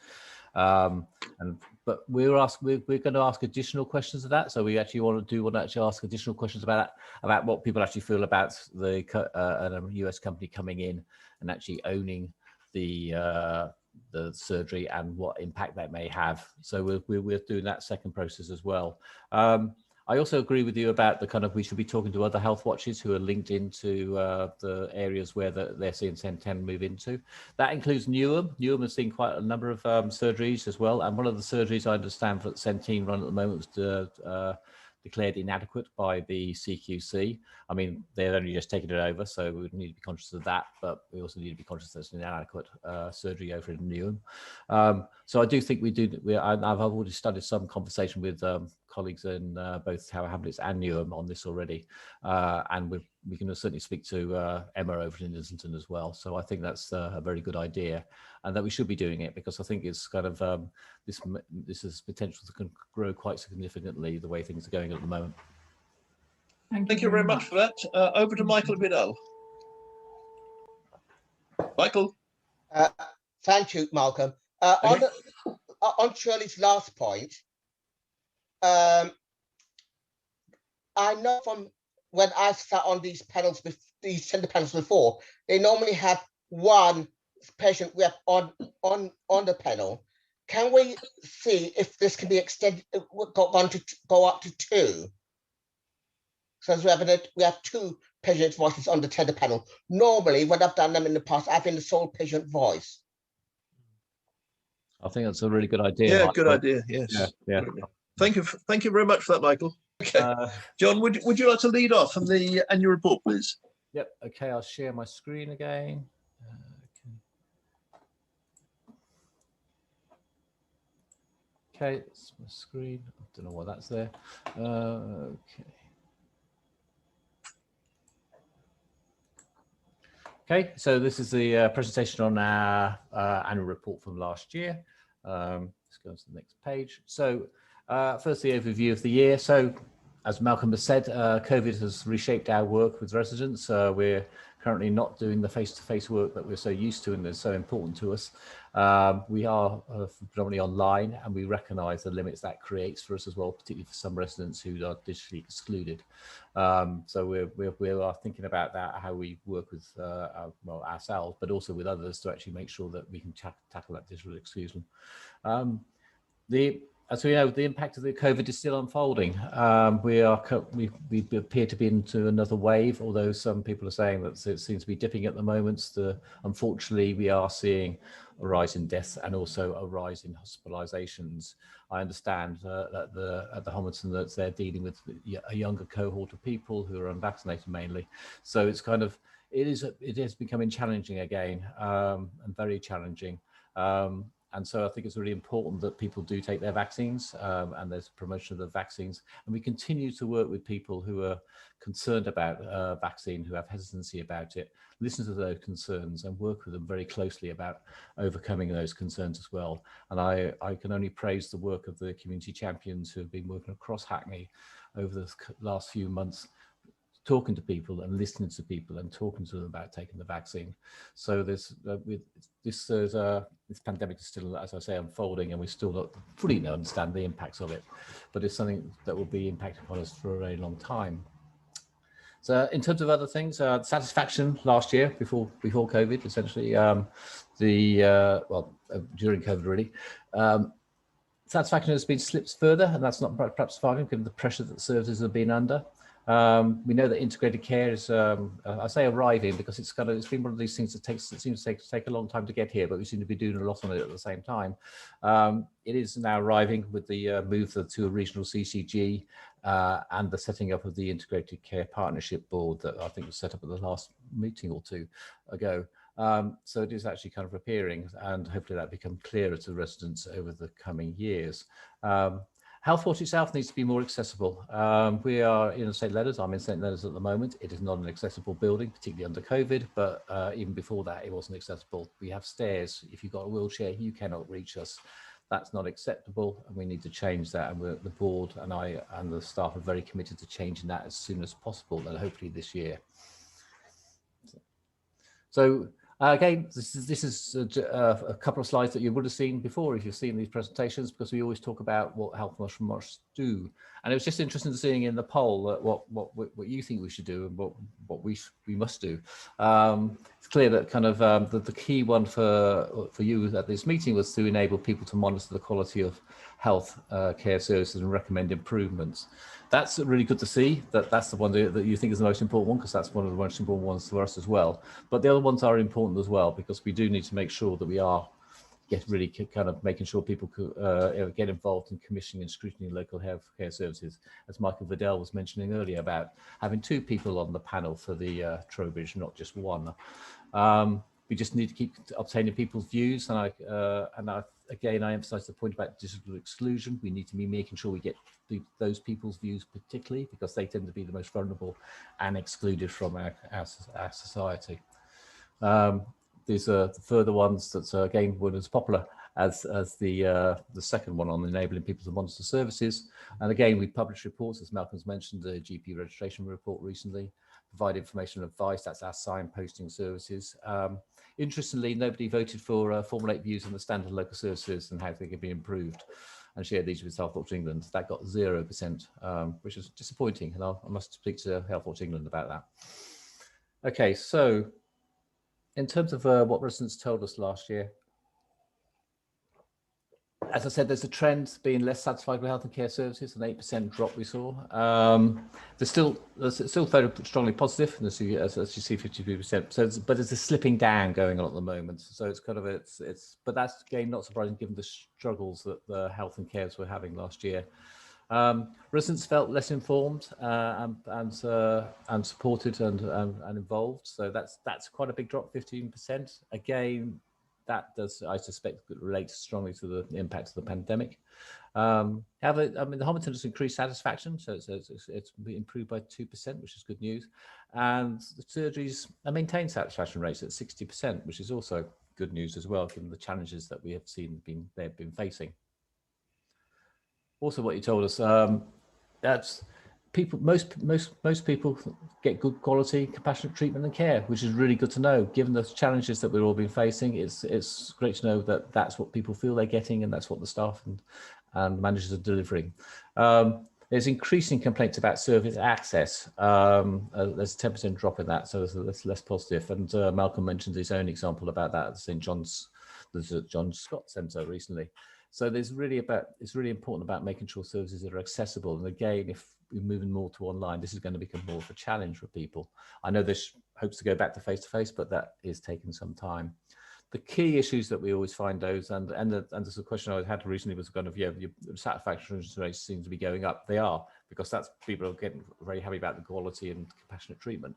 But we're going to ask additional questions of that. So we actually want to ask additional questions about what people actually feel about the US company coming in and actually owning the surgery and what impact that may have. So we're doing that second process as well. I also agree with you about the kind of, we should be talking to other health watches who are linked into the areas where they're seeing Centene move into. That includes Newham. Newham has seen quite a number of surgeries as well. And one of the surgeries I understand that Centene run at the moment was declared inadequate by the CQC. I mean, they've only just taken it over, so we need to be conscious of that, but we also need to be conscious that it's an inadequate surgery over in Newham. So I do think I've already started some conversation with colleagues in both Tower Hamlets and Newham on this already, and we can certainly speak to Emma over in Islington as well. So I think that's a very good idea, and that we should be doing it, because I think it's kind of this has potential to grow quite significantly the way things are going at the moment. Thank you very much for that. Over to Michael Vidal. Michael. Thank you, Malcolm. On Shirley's last point, I know from when I've sat on these panels, these centre panels before, they normally have one patient rep on the panel. Can we see if this can be extended, go up to two? So we have two patient voices on the tender panel. Normally, when I've done them in the past, I've been the sole patient voice. I think that's a really good idea. Yeah, Michael. good idea. Yes. Yeah. Thank you very much for that, Michael. Okay, John, would you like to lead off on the annual report, please? Yep. Okay, I'll share my screen again. Okay, it's my screen. I don't know why that's there. Okay. Okay, so this is the presentation on our annual report from last year. Let's go on to the next page. So first, the overview of the year. So as Malcolm has said, COVID has reshaped our work with residents. We're currently not doing the face-to-face work that we're so used to and is so important to us. We are predominantly online, and we recognise the limits that creates for us as well, particularly for some residents who are digitally excluded. So we are thinking about that, how we work with ourselves, but also with others to actually make sure that we can tackle that digital exclusion. as we know, the impact of the COVID is still unfolding. We appear to be into another wave, although some people are saying that it seems to be dipping at the moment. Unfortunately, we are seeing a rise in deaths and also a rise in hospitalizations. I understand that at the Homerton that they're dealing with a younger cohort of people who are unvaccinated mainly. So it's kind of, it is becoming challenging again, and very challenging. And so I think it's really important that people do take their vaccines, and there's promotion of the vaccines. And we continue to work with people who are concerned about vaccine, who have hesitancy about it, listen to those concerns and work with them very closely about overcoming those concerns as well. And I can only praise the work of the community champions who have been working across Hackney over the last few months, talking to people and listening to people and talking to them about taking the vaccine. So this pandemic is still, as I say, unfolding, and we still don't fully understand the impacts of it, but it's something that will be impacting on us for a very long time. So in terms of other things, satisfaction last year before COVID, essentially, during COVID really, satisfaction has been slipped further, and that's not perhaps surprising given the pressure that services have been under. We know that integrated care is, I say arriving because it's been one of these things that seems to take a long time to get here, but we seem to be doing a lot on it at the same time. It is now arriving with the move to a regional CCG and the setting up of the Integrated Care Partnership Board that I think was set up at the last meeting or two ago. So it is actually kind of appearing, and hopefully that become clearer to residents over the coming years. Healthwatch itself needs to be more accessible. We are in St Leonard's. I'm in St Leonard's at the moment. It is not an accessible building, particularly under COVID, but even before that, it wasn't accessible. We have stairs. If you've got a wheelchair, you cannot reach us. That's not acceptable, and we need to change that. And the board and I and the staff are very committed to changing that as soon as possible, and hopefully this year. So again, this is a couple of slides that you would have seen before if you've seen these presentations, because we always talk about what Healthwatch must do. And it was just interesting to seeing in the poll what you think we should do and what we must do. It's clear that kind of the key one for you at this meeting was to enable people to monitor the quality of health care services and recommend improvements. That's really good to see. That's the one that you think is the most important one, because that's one of the most important ones for us as well. But the other ones are important as well, because we do need to make sure that we are really kind of making sure people get involved in commissioning and scrutiny local health care services. As Michael Vidal was mentioning earlier about having 2 people on the panel for the Trowbridge, not just 1. We just need to keep obtaining people's views, and again, I emphasize the point about digital exclusion. We need to be making sure we get those people's views, particularly because they tend to be the most vulnerable and excluded from our society. These are the further ones that again weren't as popular as the second one on enabling people to monitor services. And again, we published reports, as Malcolm's mentioned, the GP registration report recently, provide information and advice. That's our signposting services. Interestingly, nobody voted for formulate views on the standard local services and how they can be improved and share these with Healthwatch England. That got 0%, which is disappointing. And I must speak to Healthwatch England about that. Okay, so in terms of what residents told us last year, as I said, there's a trend being less satisfied with health and care services, an 8% drop we saw. There's still very strongly positive, as you see, 52%. So, but there's a slipping down going on at the moment. So it's kind of but that's again not surprising given the struggles that the health and cares were having last year. Residents felt less informed and supported and involved. So that's quite a big drop, 15%. Again, that does, I suspect, relates strongly to the impact of the pandemic. However, I mean, the Homerton has increased satisfaction, so it's improved by 2%, which is good news. And the surgeries maintained satisfaction rates at 60%, which is also good news as well, given the challenges that we have seen they've been facing. Also, what you told us, that's most people get good quality, compassionate treatment and care, which is really good to know. Given the challenges that we've all been facing, it's great to know that that's what people feel they're getting, and that's what the staff and managers are delivering. There's increasing complaints about service access. There's a 10% drop in that, so that's less positive. And Malcolm mentioned his own example about that at St John's, the John Scott Centre recently. So it's really important about making sure services are accessible. And again, if we're moving more to online, this is going to become more of a challenge for people. I know there's hopes to go back to face-to-face, but that is taking some time. The key issues that we always find those, and there's a question I had recently was kind of, yeah, your satisfaction rates seem to be going up. They are, because that's people are getting very happy about the quality and compassionate treatment.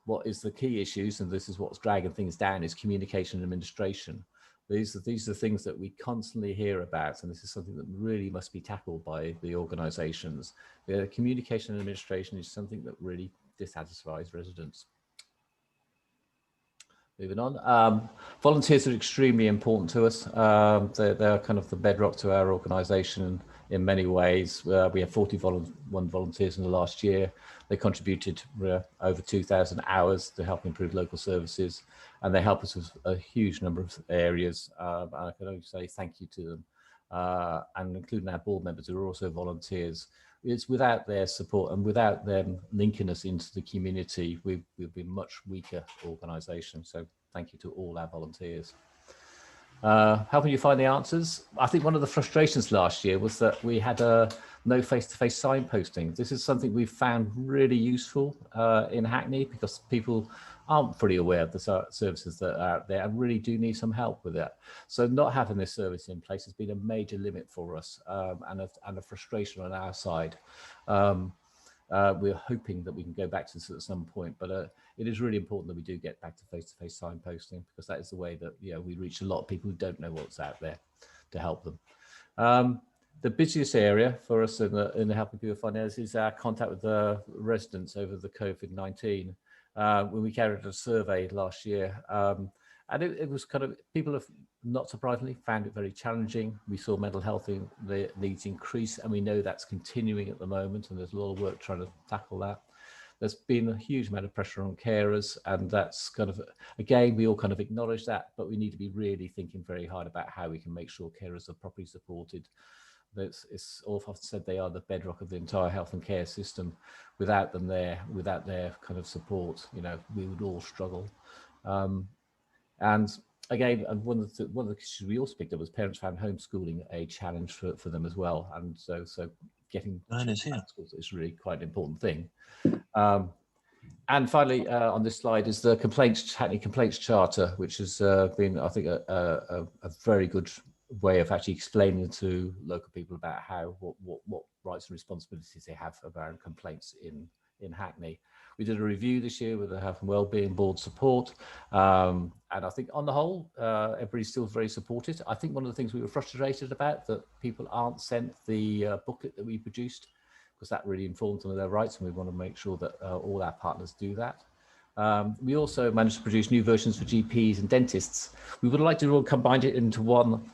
What is the key issues, and this is what's dragging things down, is communication and administration. These are things that we constantly hear about, and this is something that really must be tackled by the organisations. The communication and administration is something that really dissatisfies residents. Moving on, volunteers are extremely important to us. They're kind of the bedrock to our organisation in many ways. We have 41 volunteers in the last year. They contributed over 2,000 hours to help improve local services, and they help us with a huge number of areas. And I can only say thank you to them, and including our board members who are also volunteers. It's without their support and without them linking us into the community, we'd be a much weaker organisation. So thank you to all our volunteers. Helping you find the answers. I think one of the frustrations last year was that we had no face-to-face signposting. This is something we've found really useful in Hackney, because people aren't fully aware of the services that are out there and really do need some help with it. So not having this service in place has been a major limit for us, and a frustration on our side. We're hoping that we can go back to this at some point, but it is really important that we do get back to face-to-face signposting, because that is the way that we reach a lot of people who don't know what's out there to help them. The busiest area for us in the helping people find out is our contact with the residents over the COVID-19. When we carried out a survey last year, and it was kind of, people have, not surprisingly, found it very challenging. We saw mental health needs increase, and we know that's continuing at the moment, and there's a lot of work trying to tackle that. There's been a huge amount of pressure on carers, and that's kind of, again, we all kind of acknowledge that, but we need to be really thinking very hard about how we can make sure carers are properly supported. It's often said they are the bedrock of the entire health and care system. Without them there, without their kind of support, we would all struggle. And again, one of the issues we also picked up was parents found homeschooling a challenge for them as well. And so getting to schools is really quite an important thing. And finally, on this slide is the Hackney Complaints Charter, which has been, I think, a very good way of actually explaining to local people about what rights and responsibilities they have around complaints in Hackney. We did a review this year with the Health and Wellbeing Board support, and I think on the whole, everybody's still very supported. I think one of the things we were frustrated about, that people aren't sent the booklet that we produced, because that really informs them of their rights, and we want to make sure that all our partners do that. We also managed to produce new versions for GPs and dentists. We would like to all combine it into one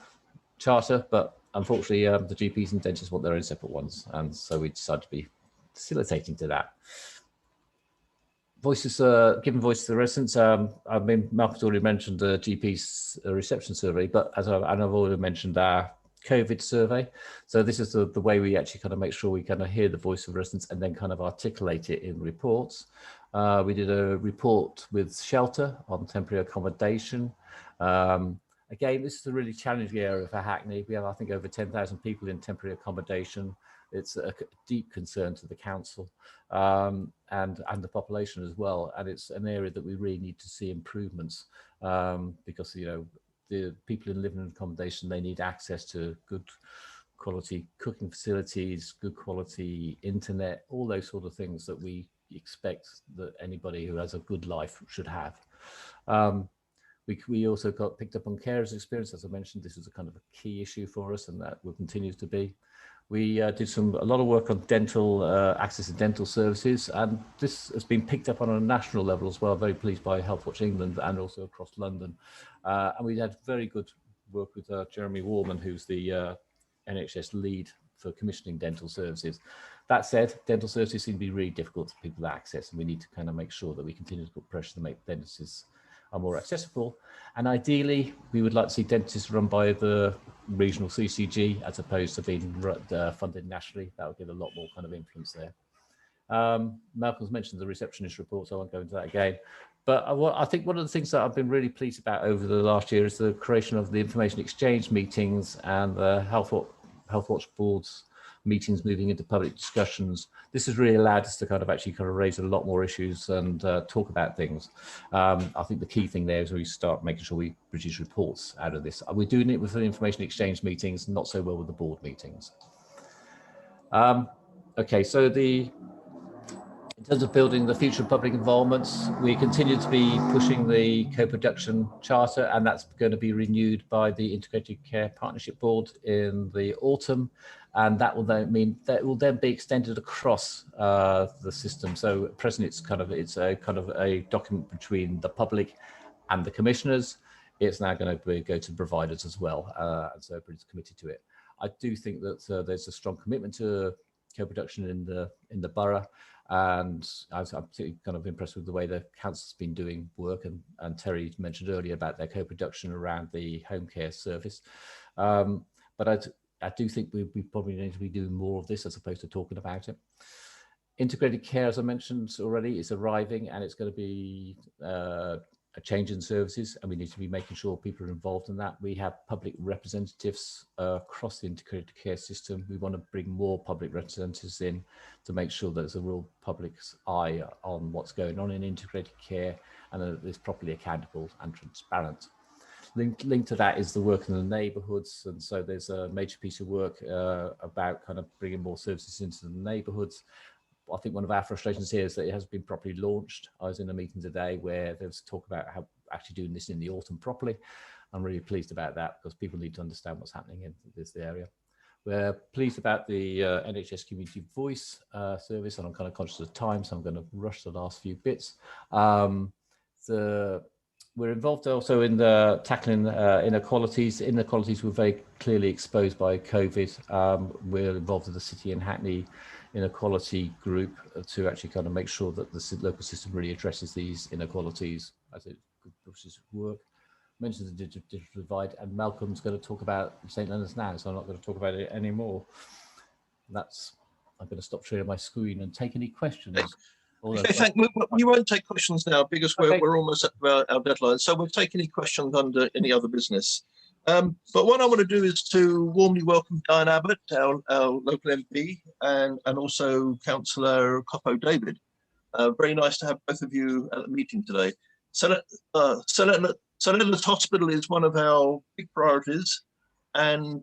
charter, but unfortunately the GPs and dentists want their own separate ones, and so we decided to be facilitating to that. Giving voice to the residents. Malcolm's already mentioned the GP's reception survey, but I've already mentioned our COVID survey. So this is the way we actually kind of make sure we kind of hear the voice of residents and then kind of articulate it in reports. We did a report with Shelter on temporary accommodation. Again, this is a really challenging area for Hackney. We have, I think, over 10,000 people in temporary accommodation. It's a deep concern to the council and the population as well. And it's an area that we really need to see improvements because, the people in living accommodation, they need access to good quality cooking facilities, good quality internet, all those sort of things that we expect that anybody who has a good life should have. We also got picked up on carers experience. As I mentioned, this is a kind of a key issue for us, and that will continue to be. We did a lot of work on dental access to dental services, and this has been picked up on a national level as well. Very pleased by Healthwatch England and also across London. And we had very good work with Jeremy Warman, who's the NHS lead for commissioning dental services. That said, dental services seem to be really difficult for people to access, and we need to kind of make sure that we continue to put pressure to make dentists are more accessible. And ideally, we would like to see dentists run by the regional CCG as opposed to being funded nationally. That would give a lot more kind of influence there. Malcolm's mentioned the receptionist report, so I won't go into that again. But I think one of the things that I've been really pleased about over the last year is the creation of the information exchange meetings and the Healthwatch board's meetings moving into public discussions. This has really allowed us to kind of raise a lot more issues and talk about things. I think the key thing there is we start making sure we produce reports out of this. We're doing it with the information exchange meetings, not so well with the board meetings. Okay, so in terms of building the future of public involvements, we continue to be pushing the co-production charter, and that's going to be renewed by the Integrated Care Partnership Board in the autumn, and that will then mean that it will then be extended across the system. So at present, it's a kind of a document between the public and the commissioners. It's now going to go to providers as well, and so everybody's committed to it. I do think that there's a strong commitment to co-production in the borough. And I'm particularly kind of impressed with the way the council's been doing work, and Terry mentioned earlier about their co-production around the home care service. But I do think we probably need to be doing more of this as opposed to talking about it. Integrated care, as I mentioned already, is arriving, and it's going to be a change in services, and we need to be making sure people are involved in that. We have public representatives across the integrated care system. We want to bring more public representatives in to make sure there's a real public's eye on what's going on in integrated care, and that it's properly accountable and transparent. Linked to that is the work in the neighbourhoods, and so there's a major piece of work about kind of bringing more services into the neighbourhoods. I think one of our frustrations here is that it hasn't been properly launched. I was in a meeting today where there was talk about how actually doing this in the autumn properly. I'm really pleased about that because people need to understand what's happening in this area. We're pleased about the NHS Community Voice service, and I'm kind of conscious of time, so I'm going to rush the last few bits. We're involved also in the tackling inequalities. Inequalities were very clearly exposed by COVID. We're involved with the City and Hackney Inequality Group to actually kind of make sure that the local system really addresses these inequalities as it pushes work. Mentioned the digital divide, and Malcolm's going to talk about St Leonard's now, so I'm not going to talk about it anymore. I'm going to stop sharing my screen and take any questions. Okay, we won't take questions now because we're almost at our deadline. So we'll take any questions under any other business. But what I want to do is to warmly welcome Diane Abbott, our local MP, and also Councillor Coppo David. Very nice to have both of you at the meeting today. St Leonard's Hospital is one of our big priorities, and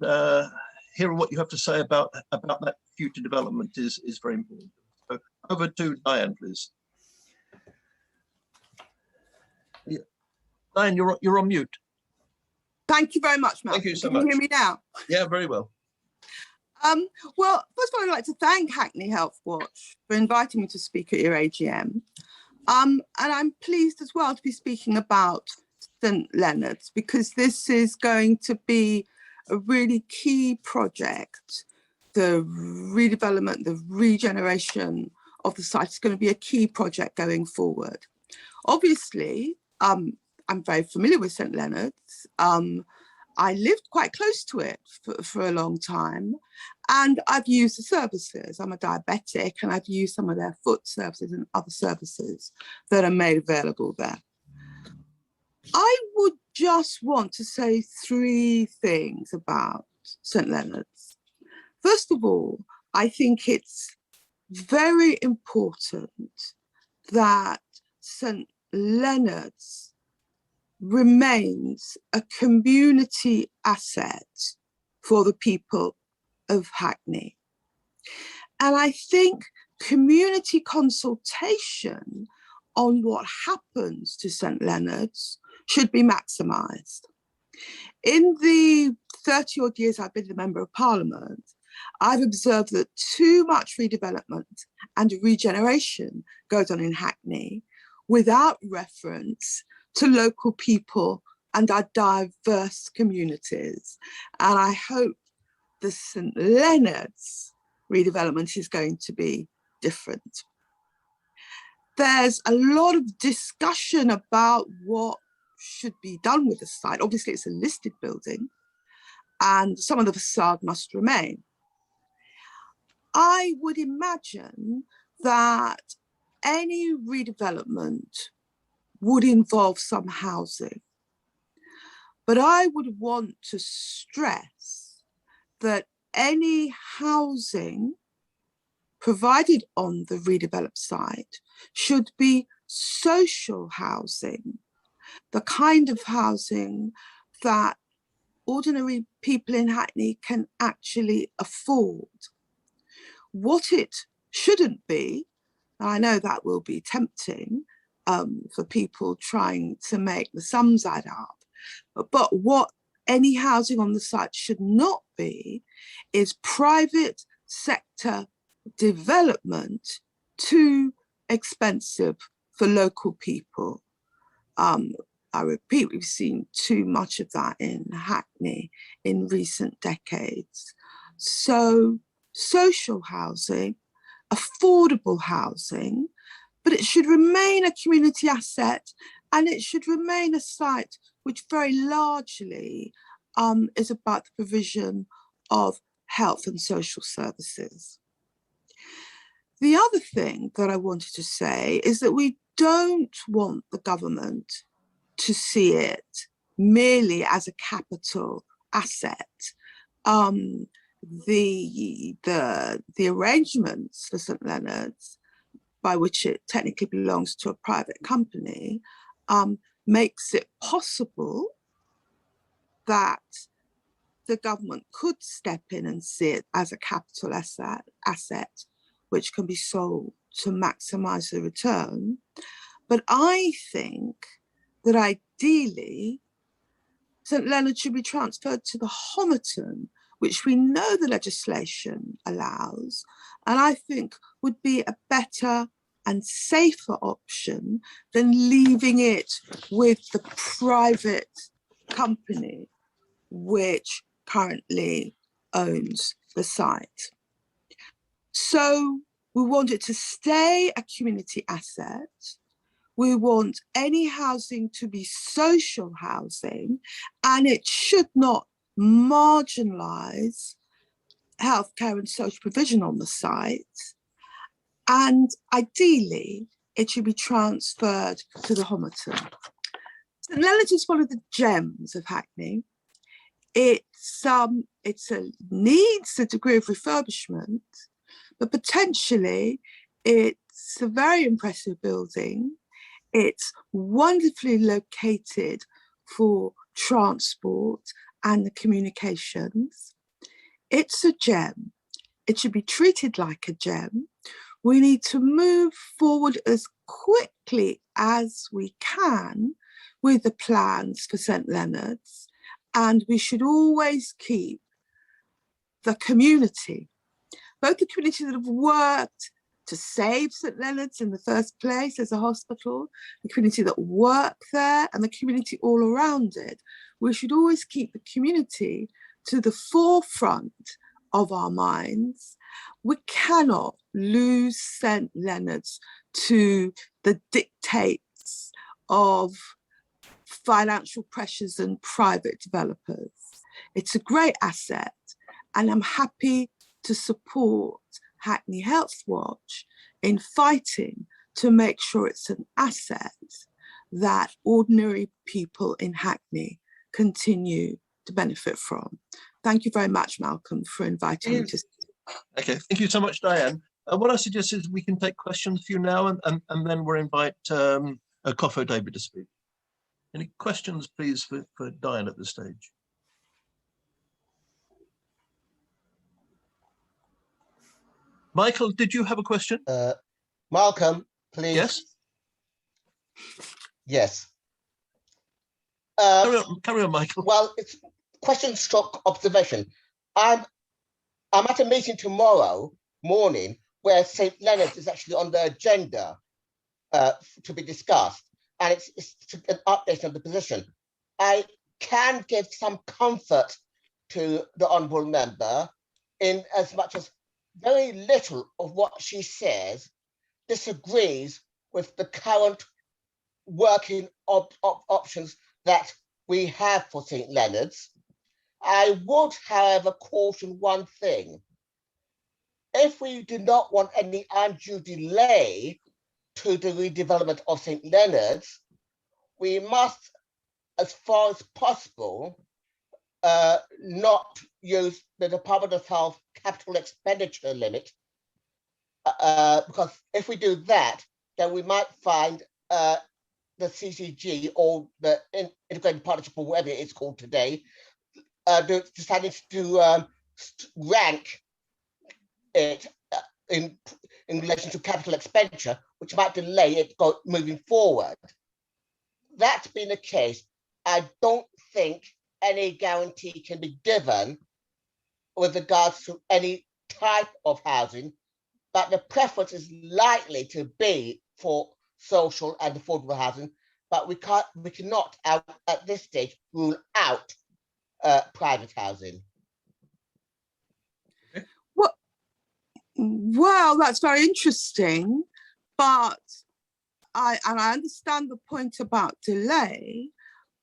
hearing what you have to say about that future development is very important. So over to Diane, please. Yeah. Diane, you're on mute. Thank you very much, Matt. Thank you so much. Can you hear me now? Yeah, very well. Well, first of all, I'd like to thank Hackney Healthwatch for inviting me to speak at your AGM. And I'm pleased as well to be speaking about St Leonard's, because this is going to be a really key project. The redevelopment, the regeneration of the site is going to be a key project going forward. Obviously, I'm very familiar with St Leonard's. I lived quite close to it for a long time, and I've used the services. I'm a diabetic, and I've used some of their foot services and other services that are made available there. I would just want to say three things about St Leonard's. First of all, I think it's very important that St Leonard's remains a community asset for the people of Hackney. And I think community consultation on what happens to St Leonard's should be maximised. In the 30-odd years I've been a Member of Parliament, I've observed that too much redevelopment and regeneration goes on in Hackney without reference to local people and our diverse communities. And I hope the St Leonard's redevelopment is going to be different. There's a lot of discussion about what should be done with the site. Obviously, it's a listed building, and some of the facade must remain. I would imagine that any redevelopment would involve some housing. But I would want to stress that any housing provided on the redeveloped site should be social housing, the kind of housing that ordinary people in Hackney can actually afford. What it shouldn't be, I know that will be tempting for people trying to make the sums add up, but what any housing on the site should not be is private sector development too expensive for local people. I repeat, we've seen too much of that in Hackney in recent decades. So social housing, affordable housing, but it should remain a community asset, and it should remain a site which very largely is about the provision of health and social services. The other thing that I wanted to say is that we don't want the government to see it merely as a capital asset. The arrangements for St Leonard's, by which it technically belongs to a private company, makes it possible that the government could step in and see it as a capital asset which can be sold to maximise the return. But I think that ideally St Leonard should be transferred to the Homerton, which we know the legislation allows, and I think would be a better and safer option than leaving it with the private company which currently owns the site. So we want it to stay a community asset. We want any housing to be social housing, and it should not marginalise healthcare and social provision on the site. And ideally, it should be transferred to the Homerton. St Leonard's is one of the gems of Hackney. It needs a degree of refurbishment, but potentially it's a very impressive building. It's wonderfully located for transport and the communications. It's a gem. It should be treated like a gem. We need to move forward as quickly as we can with the plans for St Leonard's, and we should always keep the community, both the community that have worked to save St Leonard's in the first place as a hospital, the community that work there, and the community all around it. We should always keep the community to the forefront of our minds. We cannot lose St Leonard's to the dictates of financial pressures and private developers. It's a great asset, and I'm happy to support Hackney Healthwatch in fighting to make sure it's an asset that ordinary people in Hackney continue to benefit from. Thank you very much, Malcolm, for inviting me to. Okay, thank you so much, Diane. What I suggest is we can take questions for you now, and then we'll invite Kofo David to speak. Any questions, please, for Diane at this stage? Michael, did you have a question? Malcolm, please. Yes. Yes. Carry on, Michael. Well, it's question stroke observation. I'm at a meeting tomorrow morning where St Leonard's is actually on the agenda to be discussed, and it's an update on the position. I can give some comfort to the honourable member in as much as very little of what she says disagrees with the current working options that we have for St Leonard's. I would, however, caution one thing. if we do not want any undue delay to the redevelopment of St. Leonard's, we must, as far as possible, not use the Department of Health capital expenditure limit, because if we do that, then we might find the CCG or the Integrated Partnership or whatever it's called today, deciding to rank it in relation to capital expenditure, which might delay it moving forward. That being the case, I don't think any guarantee can be given with regards to any type of housing, but the preference is likely to be for social and affordable housing, but we cannot at this stage rule out private housing. Well, that's very interesting, but I understand the point about delay,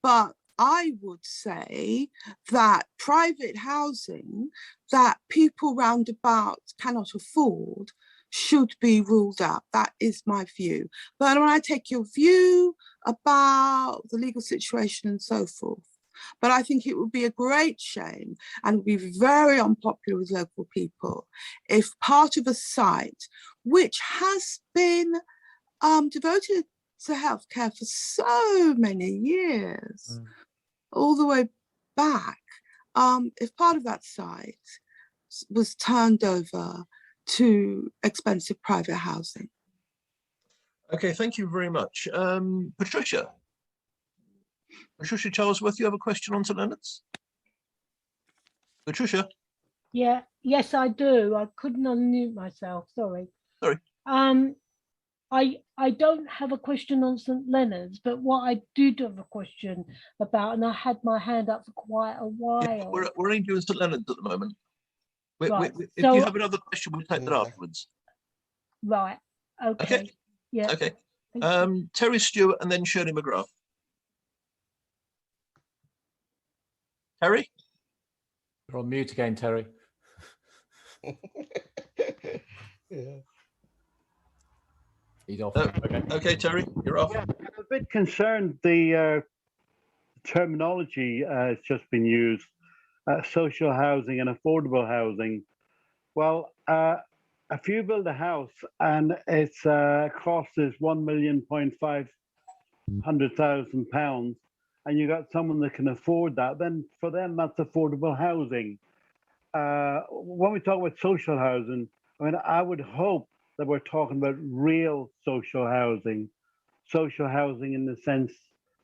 but I would say that private housing that people roundabout cannot afford should be ruled out. That is my view. But when I take your view about the legal situation and so forth, but I think it would be a great shame and would be very unpopular with local people if part of a site which has been devoted to healthcare for so many years, all the way back, if part of that site was turned over to expensive private housing. Okay, thank you very much. Patricia Charlesworth, you have a question on St. Leonard's? Patricia? Yeah, yes, I do. I couldn't unmute myself, sorry. Sorry. I don't have a question on St. Leonard's, but what I do have a question about, and I had my hand up for quite a while. Yeah, we're only doing St. Leonard's at the moment. Right. If you have another question, we'll take that afterwards. Right, okay. Yeah. Okay. Terry Stewart and then Shirley McGrath. Terry? You're on mute again, Terry. Yeah. He's off. Okay, Terry, you're off. Yeah, I'm a bit concerned the terminology has just been used, social housing and affordable housing. Well, if you build a house and its cost is £1,500,000 and you got someone that can afford that, then for them that's affordable housing. When we talk about social housing, I mean, I would hope that we're talking about real social housing in the sense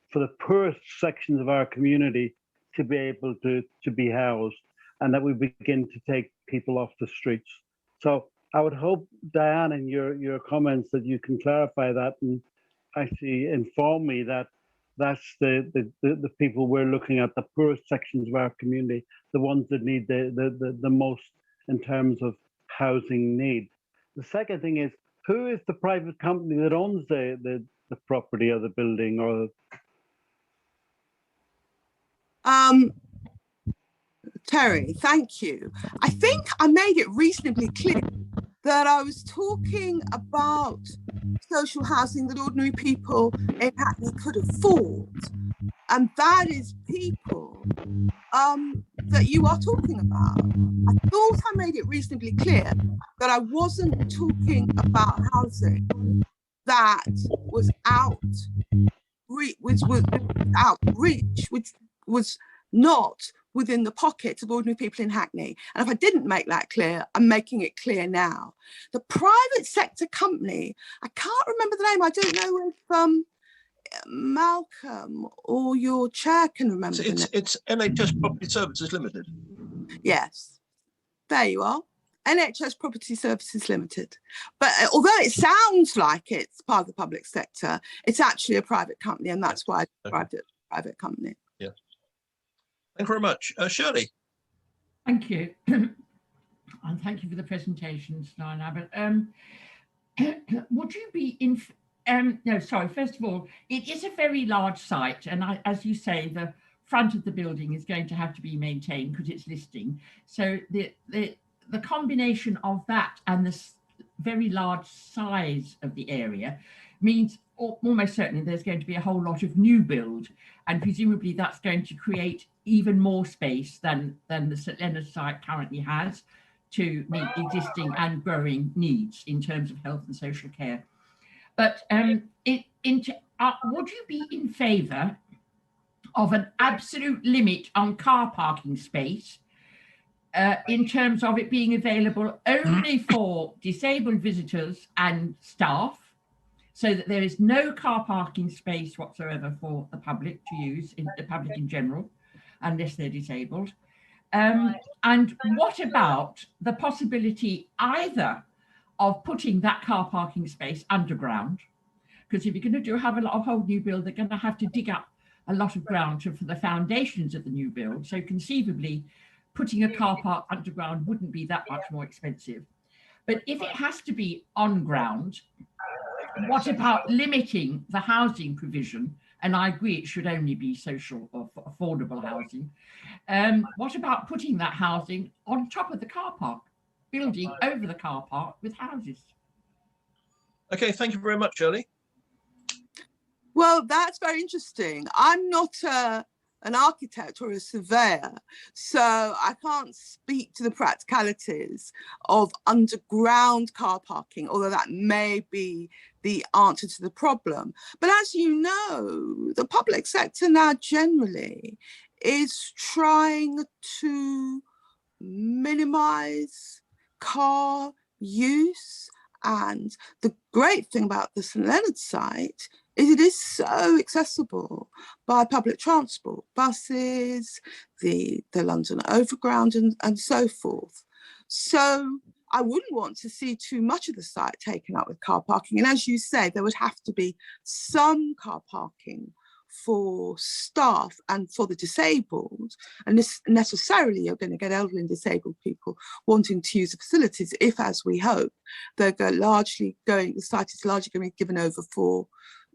for the poorest sections of our community to be able to be housed, and that we begin to take people off the streets. So I would hope, Diane, in your comments that you can clarify that and actually inform me that that's the people we're looking at, the poorest sections of our community, the ones that need the most in terms of housing need. The second thing is, who is the private company that owns the property or the building or? Terry, thank you. I think I made it reasonably clear that I was talking about social housing that ordinary people in Hackney could afford. And that is people that you are talking about. I thought I made it reasonably clear that I wasn't talking about housing that was out reach, which was not within the pockets of ordinary people in Hackney. And if I didn't make that clear, I'm making it clear now. The private sector company, I can't remember the name, I don't know if Malcolm or your chair can remember the name. It's NHS Property Services Limited. Yes, there you are. NHS Property Services Limited. But although it sounds like it's part of the public sector, it's actually a private company, and that's why I described it as a private company. Yeah. Thank you very much. Shirley. Thank you. And thank you for the presentation, Diana. But would you be in... no, sorry, first of all, it is a very large site, and as you say, the front of the building is going to have to be maintained because it's listing. So the combination of that and the very large size of the area means almost certainly there's going to be a whole lot of new build, and presumably that's going to create even more space than the St Leonard's site currently has to meet existing and growing needs in terms of health and social care. But would you be in favour of an absolute limit on car parking space in terms of it being available only for disabled visitors and staff, so that there is no car parking space whatsoever for the public to use, the public in general, unless they're disabled? And what about the possibility either of putting that car parking space underground? Because if you're going to have a lot of whole new build, they're going to have to dig up a lot of ground for the foundations of the new build. So conceivably, putting a car park underground wouldn't be that much more expensive. But if it has to be on ground, what about limiting the housing provision? And I agree it should only be social or affordable housing. What about putting that housing on top of the car park, building over the car park with houses? Okay, thank you very much, Shirley. Well, that's very interesting. I'm not an architect or a surveyor, so I can't speak to the practicalities of underground car parking, although that may be the answer to the problem. But as you know, the public sector now generally is trying to minimize car use. And the great thing about the St Leonard's site is it is so accessible by public transport, buses, the London Overground and so forth. So I wouldn't want to see too much of the site taken up with car parking. And as you say, there would have to be some car parking for staff and for the disabled. And this necessarily you're going to get elderly and disabled people wanting to use the facilities if, as we hope, the site is largely going to be given over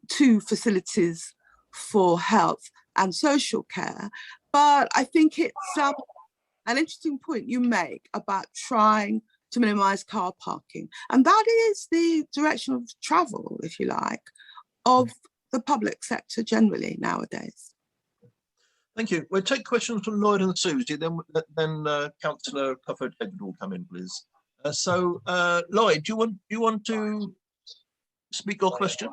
to facilities for health and social care. But I think it's an interesting point you make about trying to minimise car parking. And that is the direction of travel, if you like, of the public sector generally nowadays. Thank you. We'll take questions from Lloyd and Susie, then Councillor Cufford-Head will come in, please. Lloyd, do you want to speak your question?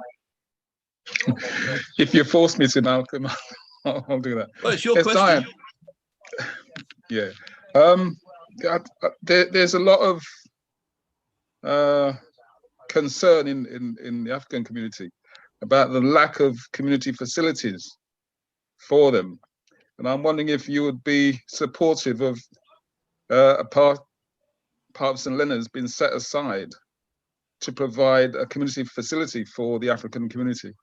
If you force me to, Malcolm, I'll do that. Well, it's your question. Diane. Yeah. There's a lot of concern in the African community about the lack of community facilities for them. And I'm wondering if you would be supportive of a part of St Leonard's being set aside to provide a community facility for the African community.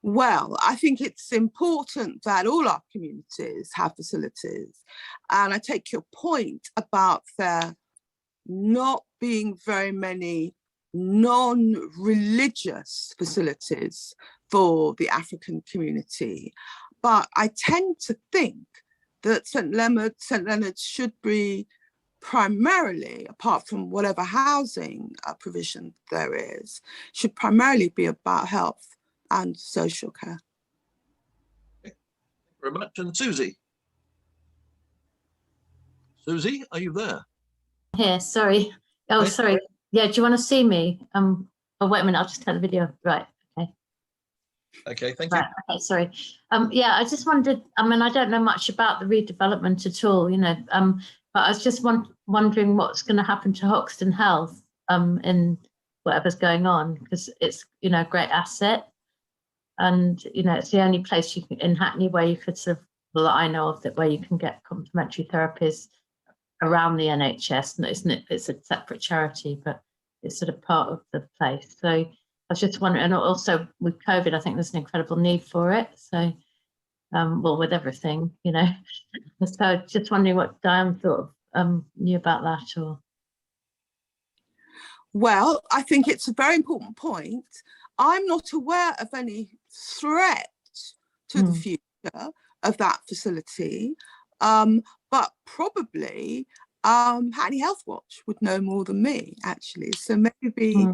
Well, I think it's important that all our communities have facilities. And I take your point about there not being very many non-religious facilities for the African community. But I tend to think that St Leonard's should be primarily, apart from whatever housing provision there is, should primarily be about health and social care. Thank you very much. And Susie? Susie, are you there? Here, sorry. Oh, Okay. sorry. Yeah, do you want to see me? Oh, wait a minute, I'll just turn the video. Right, okay. Okay, thank you. Right, okay, sorry. Yeah, I just wondered, I mean, I don't know much about the redevelopment at all, you know, but I was just wondering what's going to happen to Hoxton Health in whatever's going on, because it's, you know, a great asset. And, you know, it's the only place you can, in Hackney where you could sort of, well, I know of that, where you can get complementary therapies around the NHS. And it's a separate charity, but it's sort of part of the place. So I was just wondering, and also with COVID, I think there's an incredible need for it. So, well, with everything, you know. So just wondering what Diane thought of, knew about that or. Well, I think it's a very important point. I'm not aware of any threat to the future of that facility, but probably Hackney Healthwatch would know more than me, actually. So maybe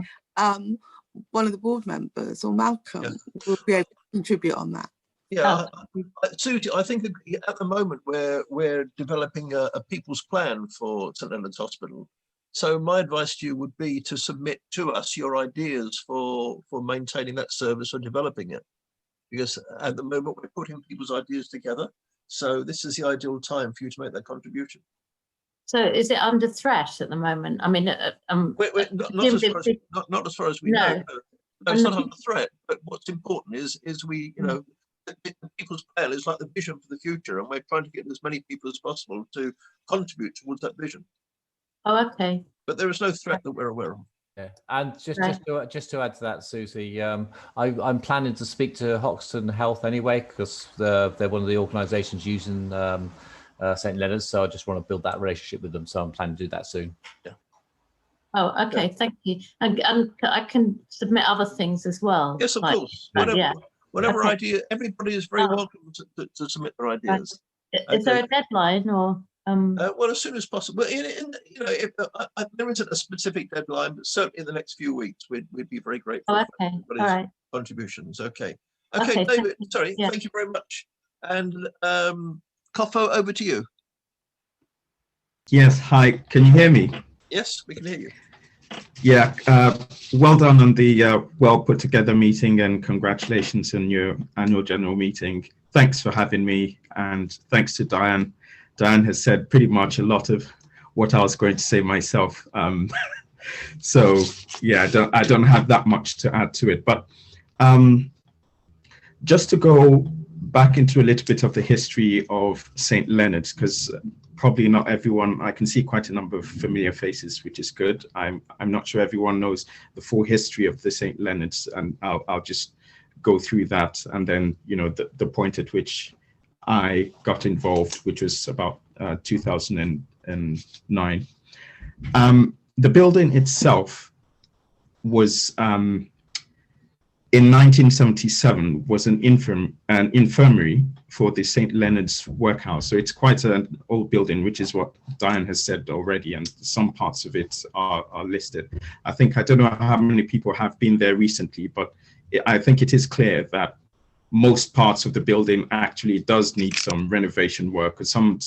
one of the board members or Malcolm will be able to contribute on that. Yeah, Susie, I think at the moment we're developing a people's plan for St Leonard's Hospital. So my advice to you would be to submit to us your ideas for maintaining that service or developing it. Because at the moment we're putting people's ideas together. So this is the ideal time for you to make that contribution. So is it under threat at the moment? I mean, not as far as we know. No, it's not under threat. But what's important is we, you know, the people's plan is like the vision for the future, and we're trying to get as many people as possible to contribute towards that vision. Oh, okay. But there is no threat that we're aware of. Yeah, and just to add to that, Susie, I'm planning to speak to Hoxton Health anyway, because they're one of the organisations using St Leonard's, so I just want to build that relationship with them. So I'm planning to do that soon. Yeah. Oh, okay. Thank you. And I can submit other things as well. Yes, of course. Whatever idea, everybody is very welcome to submit their ideas. Is there a deadline or? Well, as soon as possible. There isn't a specific deadline, but certainly in the next few weeks, we'd be very grateful for everybody's contributions. Okay, David. Sorry, thank you very much. And Koffo, over to you. Yes. Hi. Can you hear me? Yes, we can hear you. Yeah. Well done on the well put together meeting, and congratulations on your annual general meeting. Thanks for having me, and thanks to Diane. Diane has said pretty much a lot of what I was going to say myself. So yeah, I don't have that much to add to it. But just to go back into a little bit of the history of St Leonard's, because probably not everyone, I can see quite a number of familiar faces, which is good. I'm not sure everyone knows the full history of the St Leonard's, and I'll just go through that, and then, you know, the point at which I got involved, which was about 2009. The building itself was, in 1977, was an infirmary for the St Leonard's Workhouse. So it's quite an old building, which is what Diane has said already, and some parts of it are listed. I don't know how many people have been there recently, but I think it is clear that most parts of the building actually does need some renovation work, or some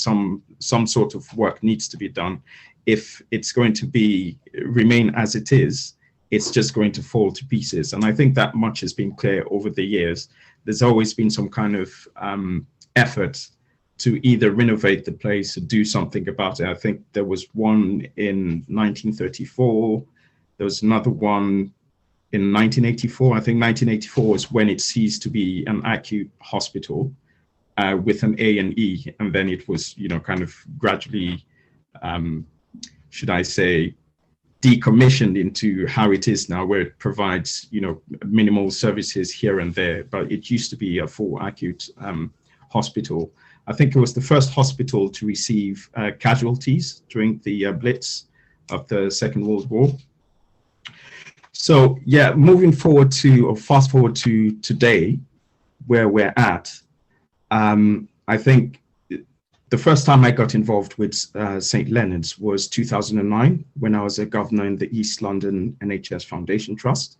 sort of work needs to be done. If it's going to remain as it is, it's just going to fall to pieces. And I think that much has been clear over the years. There's always been some kind of effort to either renovate the place or do something about it. I think there was one in 1934. There was another one in 1984. I think 1984 was when it ceased to be an acute hospital with an A&E, and then it was, you know, kind of gradually, should I say, decommissioned into how it is now, where it provides, you know, minimal services here and there. But it used to be a full acute hospital. I think it was the first hospital to receive casualties during the Blitz of the Second World War. So yeah, moving forward fast forward to today, where we're at, I think the first time I got involved with St Leonard's was 2009, when I was a governor in the East London NHS Foundation Trust.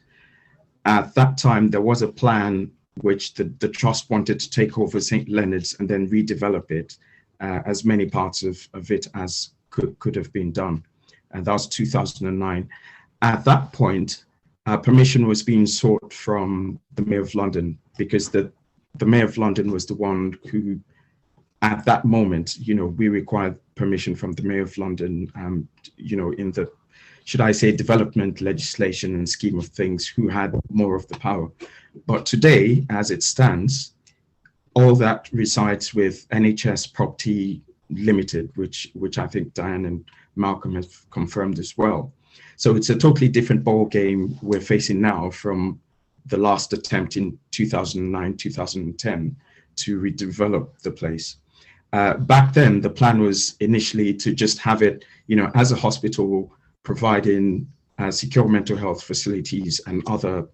At that time, there was a plan which the trust wanted to take over St Leonard's and then redevelop it, as many parts of it as could have been done. And that was 2009. At that point, permission was being sought from the Mayor of London, because the Mayor of London was the one who, at that moment, you know, we required permission from the Mayor of London, you know, in the, should I say, development legislation and scheme of things, who had more of the power. But today, as it stands, all that resides with NHS Property Limited, which I think Diane and Malcolm have confirmed as well. So it's a totally different ball game we're facing now from the last attempt in 2009, 2010 to redevelop the place. Back then, the plan was initially to just have it, you know, as a hospital, providing secure mental health facilities and other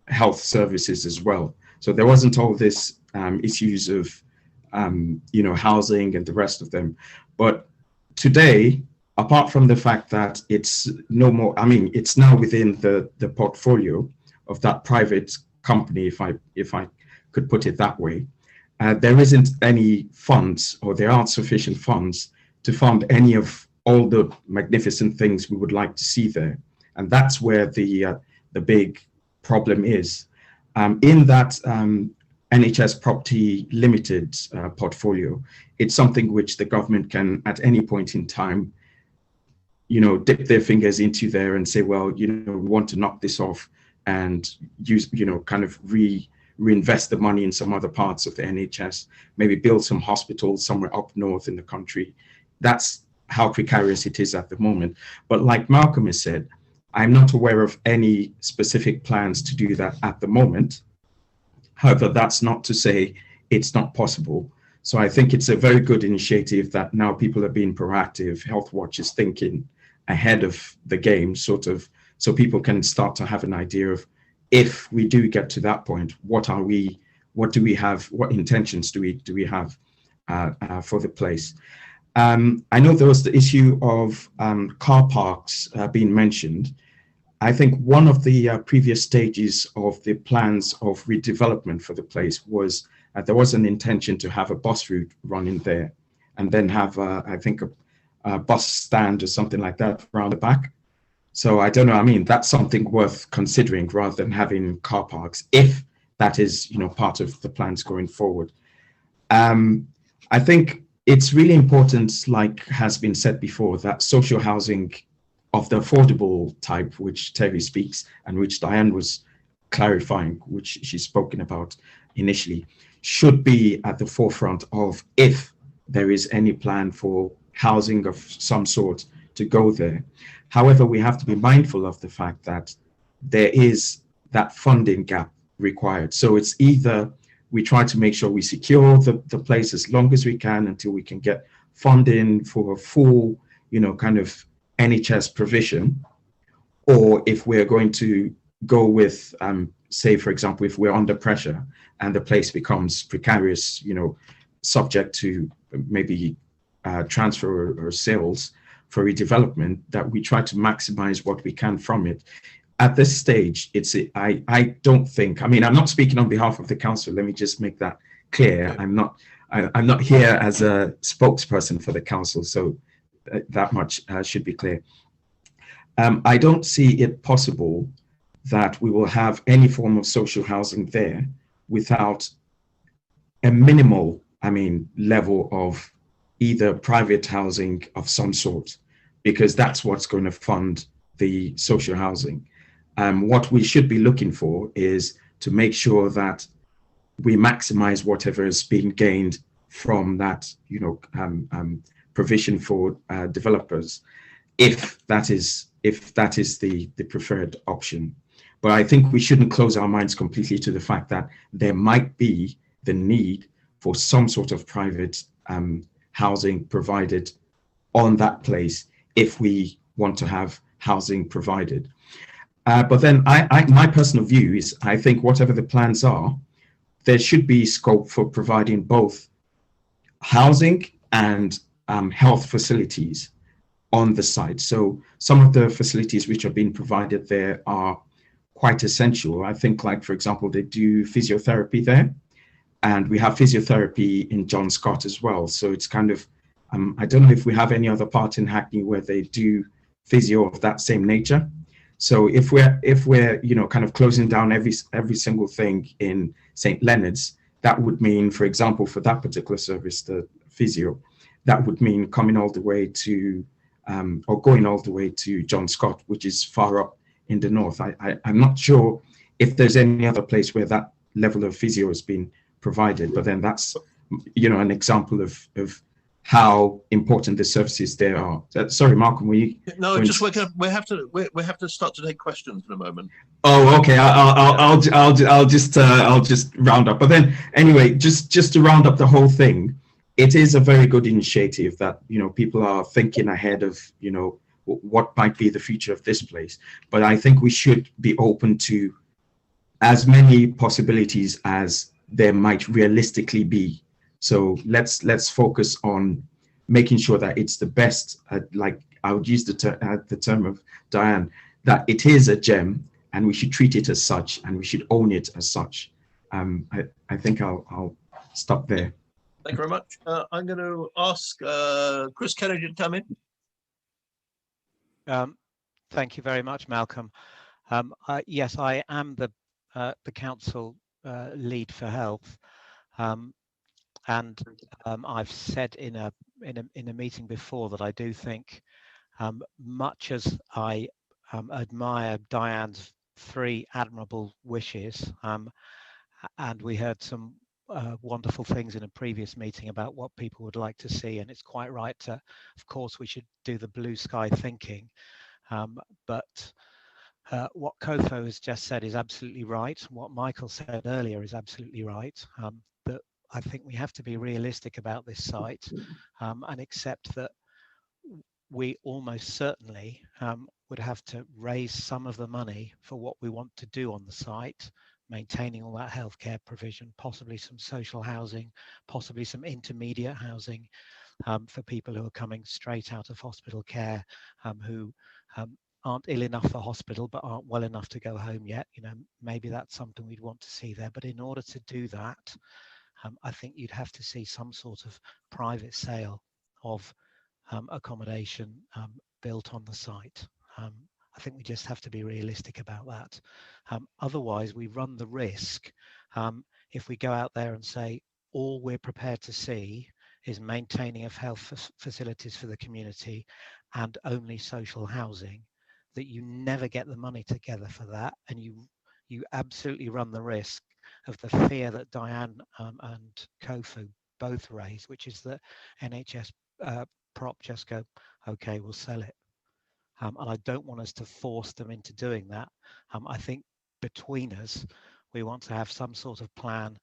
health services as well. So there wasn't all this issues of, you know, housing and the rest of them. But today, apart from the fact that it's no more, I mean, it's now within the portfolio of that private company, if I could put it that way, there isn't any funds, or there aren't sufficient funds to fund any of all the magnificent things we would like to see there. And that's where the big problem is. In that NHS Property Limited portfolio, it's something which the government can, at any point in time, dip their fingers into there and say, well, we want to knock this off and use, kind of reinvest the money in some other parts of the NHS, maybe build some hospitals somewhere up north in the country. That's how precarious it is at the moment. But like Malcolm has said, I'm not aware of any specific plans to do that at the moment. However, that's not to say it's not possible. So I think it's a very good initiative that now people are being proactive. Healthwatch is thinking ahead of the game, sort of, so people can start to have an idea of, if we do get to that point, what do we have, what intentions do we have for the place. I know there was the issue of car parks being mentioned. I think one of the previous stages of the plans of redevelopment for the place was there was an intention to have a bus route running there, and then have, I think, a bus stand or something like that around the back. So I don't know, I mean, that's something worth considering rather than having car parks, if that is, part of the plans going forward. I think it's really important, like has been said before, that social housing of the affordable type, which Terry speaks and which Diane was clarifying, which she's spoken about initially, should be at the forefront of, if there is any plan for housing of some sort to go there. However, we have to be mindful of the fact that there is that funding gap required. So it's either we try to make sure we secure the place as long as we can until we can get funding for a full, kind of NHS provision, or if we're going to go with, say, for example, if we're under pressure and the place becomes precarious, subject to maybe transfer or sales for redevelopment, that we try to maximize what we can from it. At this stage, I don't think, I mean, I'm not speaking on behalf of the council. Let me just make that clear. I'm not here as a spokesperson for the council, so that much should be clear. I don't see it possible that we will have any form of social housing there without a minimal, level of either private housing of some sort, because that's what's going to fund the social housing. What we should be looking for is to make sure that we maximize whatever is being gained from that, provision for developers, if that is the preferred option. But I think we shouldn't close our minds completely to the fact that there might be the need for some sort of private housing provided on that place if we want to have housing provided. But then my personal view is, I think whatever the plans are, there should be scope for providing both housing and health facilities on the site. So some of the facilities which are being provided there are quite essential. I think, like, for example, they do physiotherapy there, and we have physiotherapy in John Scott as well. So it's kind of, I don't know if we have any other part in Hackney where they do physio of that same nature. So if we're kind of closing down every single thing in St. Leonard's, that would mean, for example, for that particular service, the physio, that would mean coming all the way to, or going all the way to John Scott, which is far up in the north. I'm not sure if there's any other place where that level of physio has been provided, but then that's, an example of how important the services there are. Sorry, Malcolm, No, just we have to start to take questions in a moment. Oh, okay. I'll just round up. But then anyway, just to round up the whole thing, it is a very good initiative that people are thinking ahead of what might be the future of this place. But I think we should be open to as many possibilities as there might realistically be. So let's focus on making sure that it's the best, like I would use the term of Diane, that it is a gem and we should treat it as such and we should own it as such. I think I'll stop there. Thank you very much. I'm going to ask Chris Kennedy to come in. Thank you very much, Malcolm. Yes, I am the council lead for health, and I've said in a meeting before that I do think, much as I admire Diane's 3 admirable wishes, and we heard some wonderful things in a previous meeting about what people would like to see, and it's quite right to, of course, we should do the blue sky thinking. But what Kofo has just said is absolutely right. What Michael said earlier is absolutely right. That I think we have to be realistic about this site and accept that we almost certainly would have to raise some of the money for what we want to do on the site, maintaining all that healthcare provision, possibly some social housing, possibly some intermediate housing for people who are coming straight out of hospital care, who aren't ill enough for hospital but aren't well enough to go home yet. You know, maybe that's something we'd want to see there. But in order to do that, I think you'd have to see some sort of private sale of accommodation built on the site. I think we just have to be realistic about that. Otherwise, we run the risk, if we go out there and say all we're prepared to see is maintaining of health facilities for the community and only social housing, that you never get the money together for that, and you absolutely run the risk of the fear that Diane and Kofo both raise, which is that NHS prop just go, okay, we'll sell it. And I don't want us to force them into doing that. I think between us, we want to have some sort of plan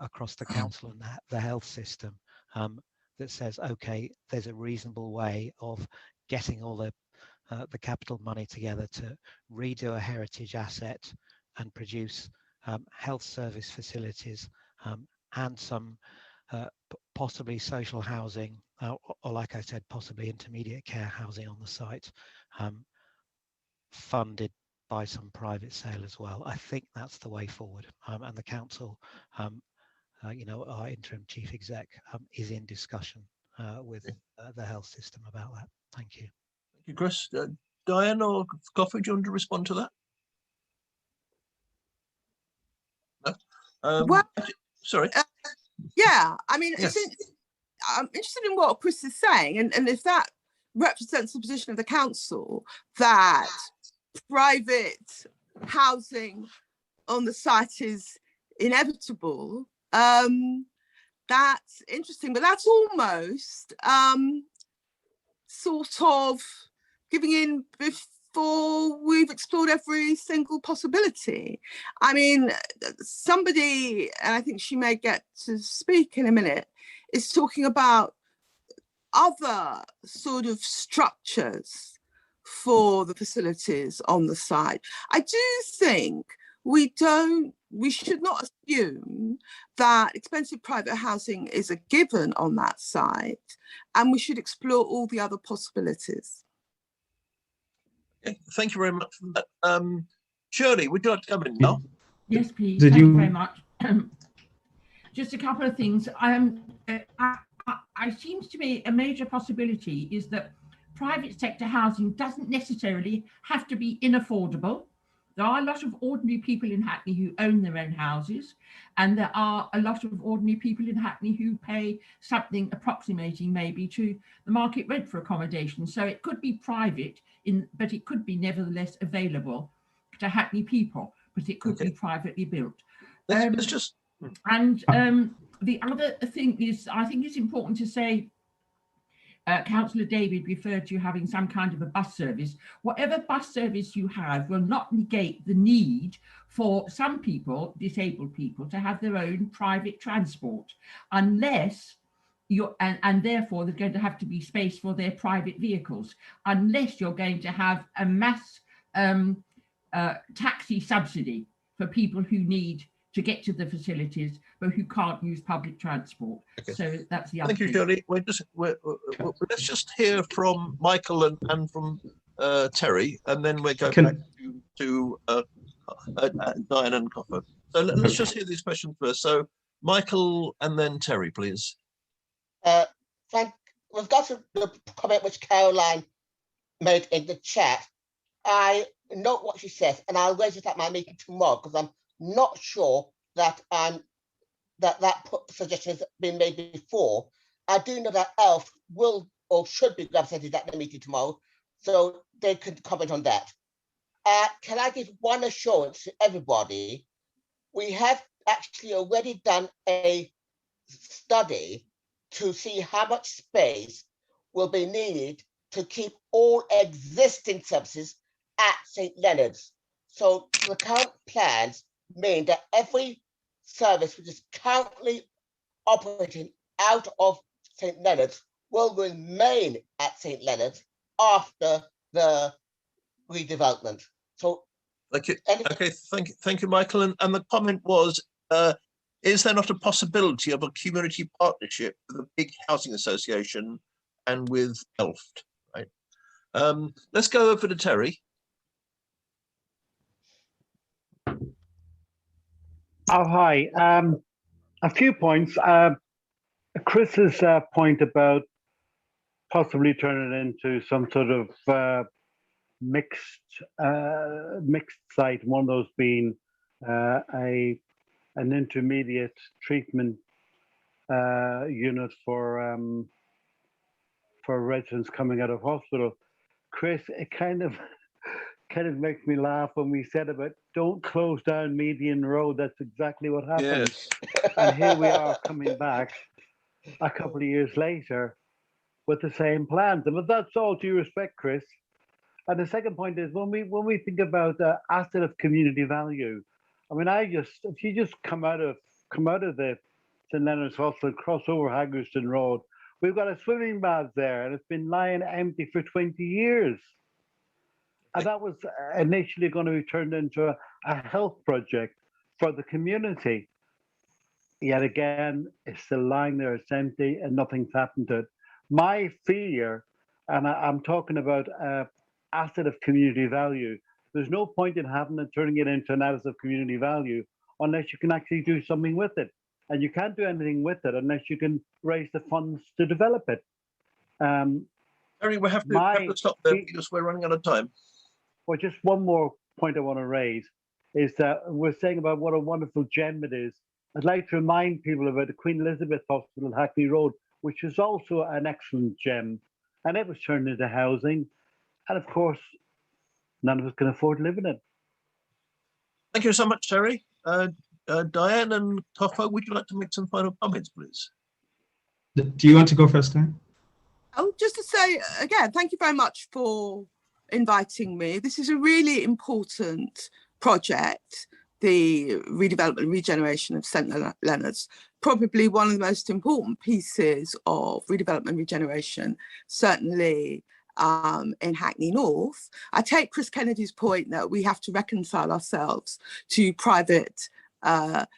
across the council and the health system that says, okay, there's a reasonable way of getting all the capital money together to redo a heritage asset and produce health service facilities and some possibly social housing, or like I said, possibly intermediate care housing on the site, funded by some private sale as well. I think that's the way forward. And the council, you know, our interim chief exec is in discussion with the health system about that. Thank you. Thank you, Chris. Diane or Kofo, do you want to respond to that? No? Well, sorry. Yeah, I mean, Yes. I'm interested in what Chris is saying, and if that represents the position of the council, that private housing on the site is inevitable, that's interesting, but that's almost sort of giving in before we've explored every single possibility. I mean, somebody, and I think she may get to speak in a minute, is talking about other sort of structures for the facilities on the site. I do think we should not assume that expensive private housing is a given on that site, and we should explore all the other possibilities. Okay, thank you very much for that. Shirley, would you like to come in now? Yes, please. Did Thank you you- very much. Just a couple of things. It seems to me a major possibility is that private sector housing doesn't necessarily have to be inaffordable. There are a lot of ordinary people in Hackney who own their own houses, and there are a lot of ordinary people in Hackney who pay something approximating maybe to the market rent for accommodation. So it could be private, but it could be nevertheless available to Hackney people, but it could be privately built. Let's just... And the other thing is, I think it's important to say, Councillor David referred to having some kind of a bus service. Whatever bus service you have will not negate the need for some people, disabled people, to have their own private transport, unless you're, and therefore there's going to have to be space for their private vehicles, unless you're going to have a mass taxi subsidy for people who need to get to the facilities, but who can't use public transport. Okay. So that's the other Thank you, piece. Shirley. Let's just hear from Michael and from Terry, and then we'll go back to Diane and Coffer. So let's just hear these questions first. So Michael and then Terry, please. We've got the comment which Caroline made in the chat. I note what she says, and I'll raise it at my meeting tomorrow because I'm not sure that that suggestion has been made before. I do know that ELF will or should be represented at the meeting tomorrow, so they could comment on that. Can I give one assurance to everybody? We have actually already done a study to see how much space will be needed to keep all existing services at St. Leonard's. So the current plans mean that every service which is currently operating out of St. Leonard's will remain at St. Leonard's after the redevelopment. So thank you. Okay, thank you, Michael. And the comment was, is there not a possibility of a community partnership with a big housing association and with Elft? Right. Let's go over to Terry. Oh, hi. A few points. Chris's point about possibly turning it into some sort of mixed site, one of those being an intermediate treatment unit for residents coming out of hospital. Chris, it kind of makes me laugh when we said about don't close down Median Road. That's exactly what happened. Yes. And here we are coming back a couple of years later with the same plans. But that's all due respect, Chris. And the second point is when we think about the asset of community value, I mean, if you just come out of the St. Leonard's Hospital, cross over Haggerston Road, we've got a swimming bath there, and it's been lying empty for 20 years. And that was initially going to be turned into a health project for the community. Yet again, it's still lying there, it's empty, and nothing's happened to it. My fear, and I'm talking about asset of community value, there's no point in having it, turning it into an asset of community value unless you can actually do something with it. And you can't do anything with it unless you can raise the funds to develop it. Terry, we have to stop there because we're running out of time. Well, just one more point I want to raise is that we're saying about what a wonderful gem it is. I'd like to remind people about the Queen Elizabeth Hospital, Hackney Road, which is also an excellent gem. And it was turned into housing. And of course, none of us can afford to live in it. Thank you so much, Terry. Diane and Tofo, would you like to make some final comments, please? Do you want to go first, Diane? Oh, just to say again, thank you very much for inviting me. This is a really important project, the redevelopment and regeneration of St. Leonard's, probably one of the most important pieces of redevelopment and regeneration, certainly in Hackney North. I take Chris Kennedy's point that we have to reconcile ourselves to private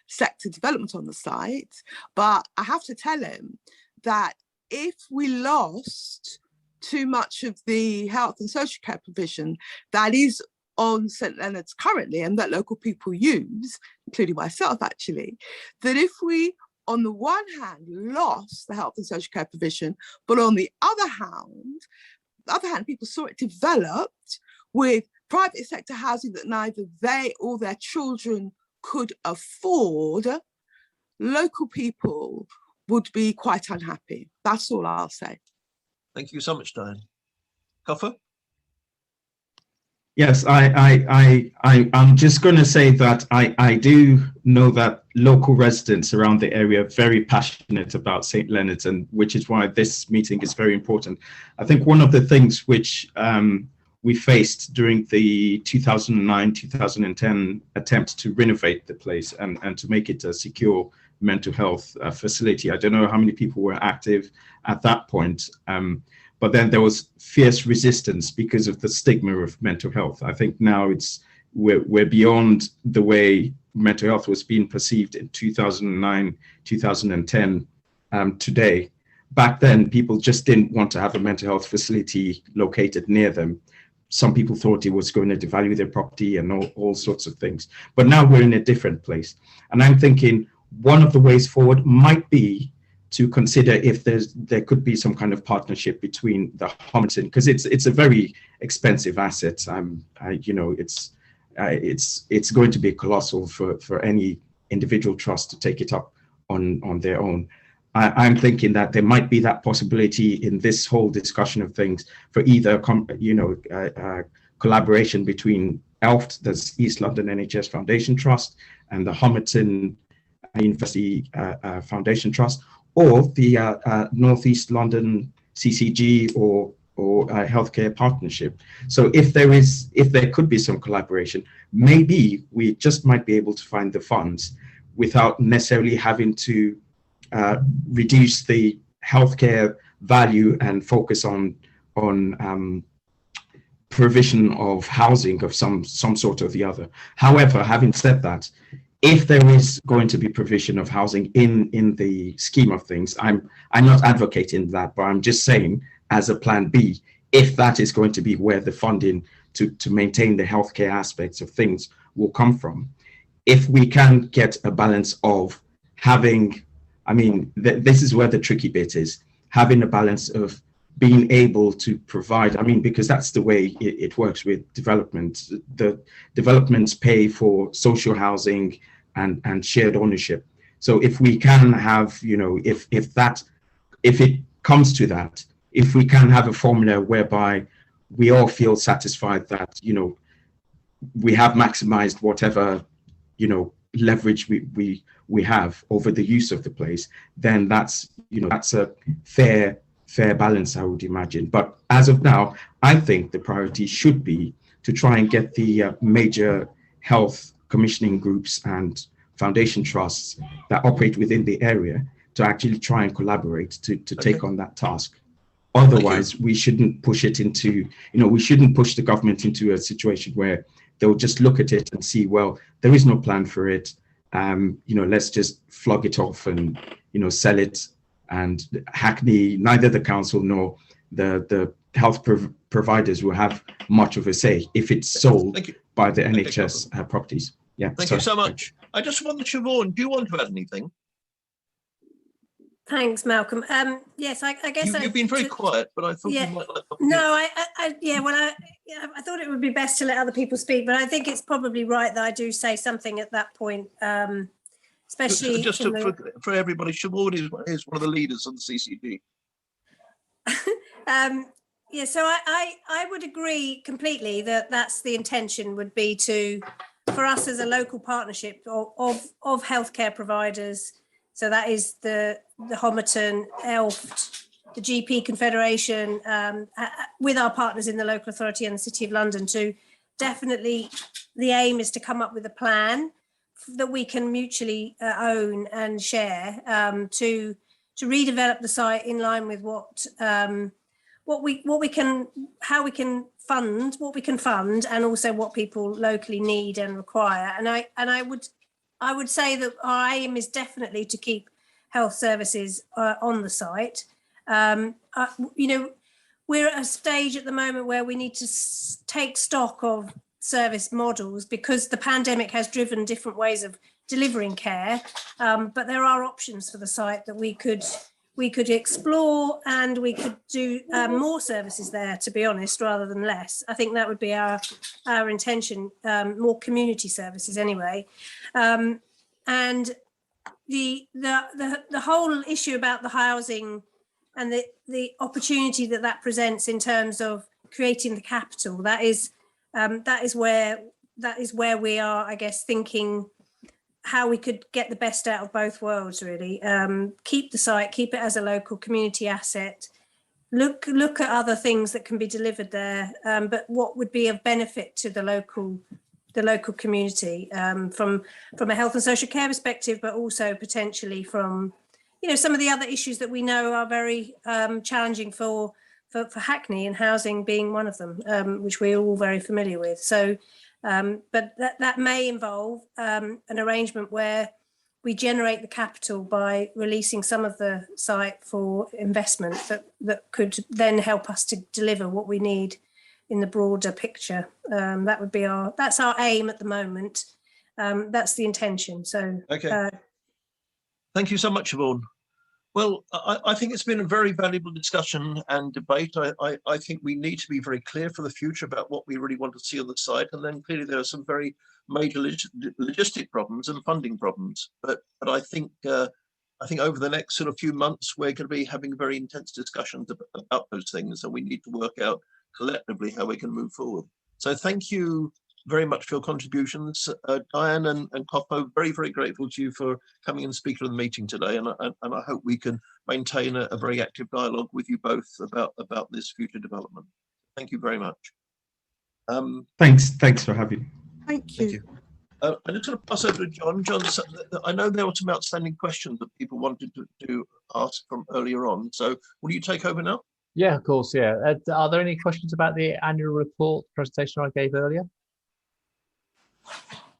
sector development on the site, but I have to tell him that if we lost too much of the health and social care provision that is on St. Leonard's currently and that local people use, including myself actually, that if we on the one hand lost the health and social care provision, but on the other hand people saw it developed with private sector housing that neither they or their children could afford, local people would be quite unhappy. That's all I'll say. Thank you so much, Diane. Coffer? Yes, I'm just going to say that I do know that local residents around the area are very passionate about St. Leonard's, and which is why this meeting is very important. I think one of the things which we faced during the 2009-2010 attempt to renovate the place and to make it a secure mental health facility. I don't know how many people were active at that point, but then there was fierce resistance because of the stigma of mental health. I think now we're beyond the way mental health was being perceived in 2009, 2010 today. Back then, people just didn't want to have a mental health facility located near them. Some people thought it was going to devalue their property and all sorts of things. But now we're in a different place. And I'm thinking one of the ways forward might be to consider if there could be some kind of partnership between the Homerton, because it's a very expensive asset. You know, it's going to be colossal for any individual trust to take it up on their own. I'm thinking that there might be that possibility in this whole discussion of things for either, collaboration between ELFT, that's East London NHS Foundation Trust, and the Homerton University Foundation Trust, or the Northeast London CCG or healthcare partnership. So if there could be some collaboration, maybe we just might be able to find the funds without necessarily having to reduce the healthcare value and focus on provision of housing of some sort or the other. However, having said that, if there is going to be provision of housing in the scheme of things, I'm not advocating that, but I'm just saying as a plan B, if that is going to be where the funding to maintain the healthcare aspects of things will come from, if we can get a balance of having, this is where the tricky bit is, having a balance of being able to provide, because that's the way it works with development. The developments pay for social housing and shared ownership. So if we can have, if it comes to that, if we can have a formula whereby we all feel satisfied that, we have maximized whatever, leverage we have over the use of the place, then that's a fair balance, I would imagine. But as of now, I think the priority should be to try and get the major health commissioning groups and foundation trusts that operate within the area to actually try and collaborate to take on that task. Otherwise, we shouldn't push it into, we shouldn't push the government into a situation where they'll just look at it and see, well, there is no plan for it. Let's just flog it off and, sell it. And Hackney, neither the council nor the health providers will have much of a say if it's sold by the NHS properties. Yeah. Thank you so much. I just wonder, Siobhan, do you want to add anything? Thanks, Malcolm. Yes, I guess you've been very quiet, but I thought you might like. No, I thought it would be best to let other people speak, but I think it's probably right that I do say something at that point, especially just for everybody. Siobhan is one of the leaders of the CCG. Yeah, so I would agree completely that that's the intention would be for us as a local partnership of healthcare providers. So that is the Homerton, ELFT, the GP Confederation, with our partners in the local authority and the City of London, to definitely, the aim is to come up with a plan that we can mutually own and share to redevelop the site in line with how we can fund, and also what people locally need and require. And I would say that our aim is definitely to keep health services on the site. We're at a stage at the moment where we need to take stock of service models, because the pandemic has driven different ways of delivering care. But there are options for the site that we could explore, and we could do more services there, to be honest, rather than less. I think that would be our intention, more community services anyway. And the whole issue about the housing and the opportunity that presents in terms of creating the capital, that is where we are, I guess, thinking how we could get the best out of both worlds, really. Keep the site, keep it as a local community asset, look at other things that can be delivered there, but what would be of benefit to the local community, from a health and social care perspective, but also potentially from some of the other issues that we know are very challenging for Hackney, and housing being one of them, which we're all very familiar with. So But that may involve an arrangement where we generate the capital by releasing some of the site for investment that could then help us to deliver what we need in the broader picture. That's our aim at the moment. That's the intention. So okay. Thank you so much, Yvonne. Well, I think it's been a very valuable discussion and debate. I think we need to be very clear for the future about what we really want to see on the site. And then clearly there are some very major logistic problems and funding problems. But I think over the next sort of few months, we're going to be having very intense discussions about those things. And we need to work out collectively how we can move forward. So thank you very much for your contributions. Diane and Coppo, very, very grateful to you for coming and speaking at the meeting today. And I hope we can maintain a very active dialogue with you both about this future development. Thank you very much. Thanks for having me. Thank you. I'm just going to pass over to John. John, I know there were some outstanding questions that people wanted to ask from earlier on. So will you take over now? Yeah, of course, yeah. Are there any questions about the annual report presentation I gave earlier?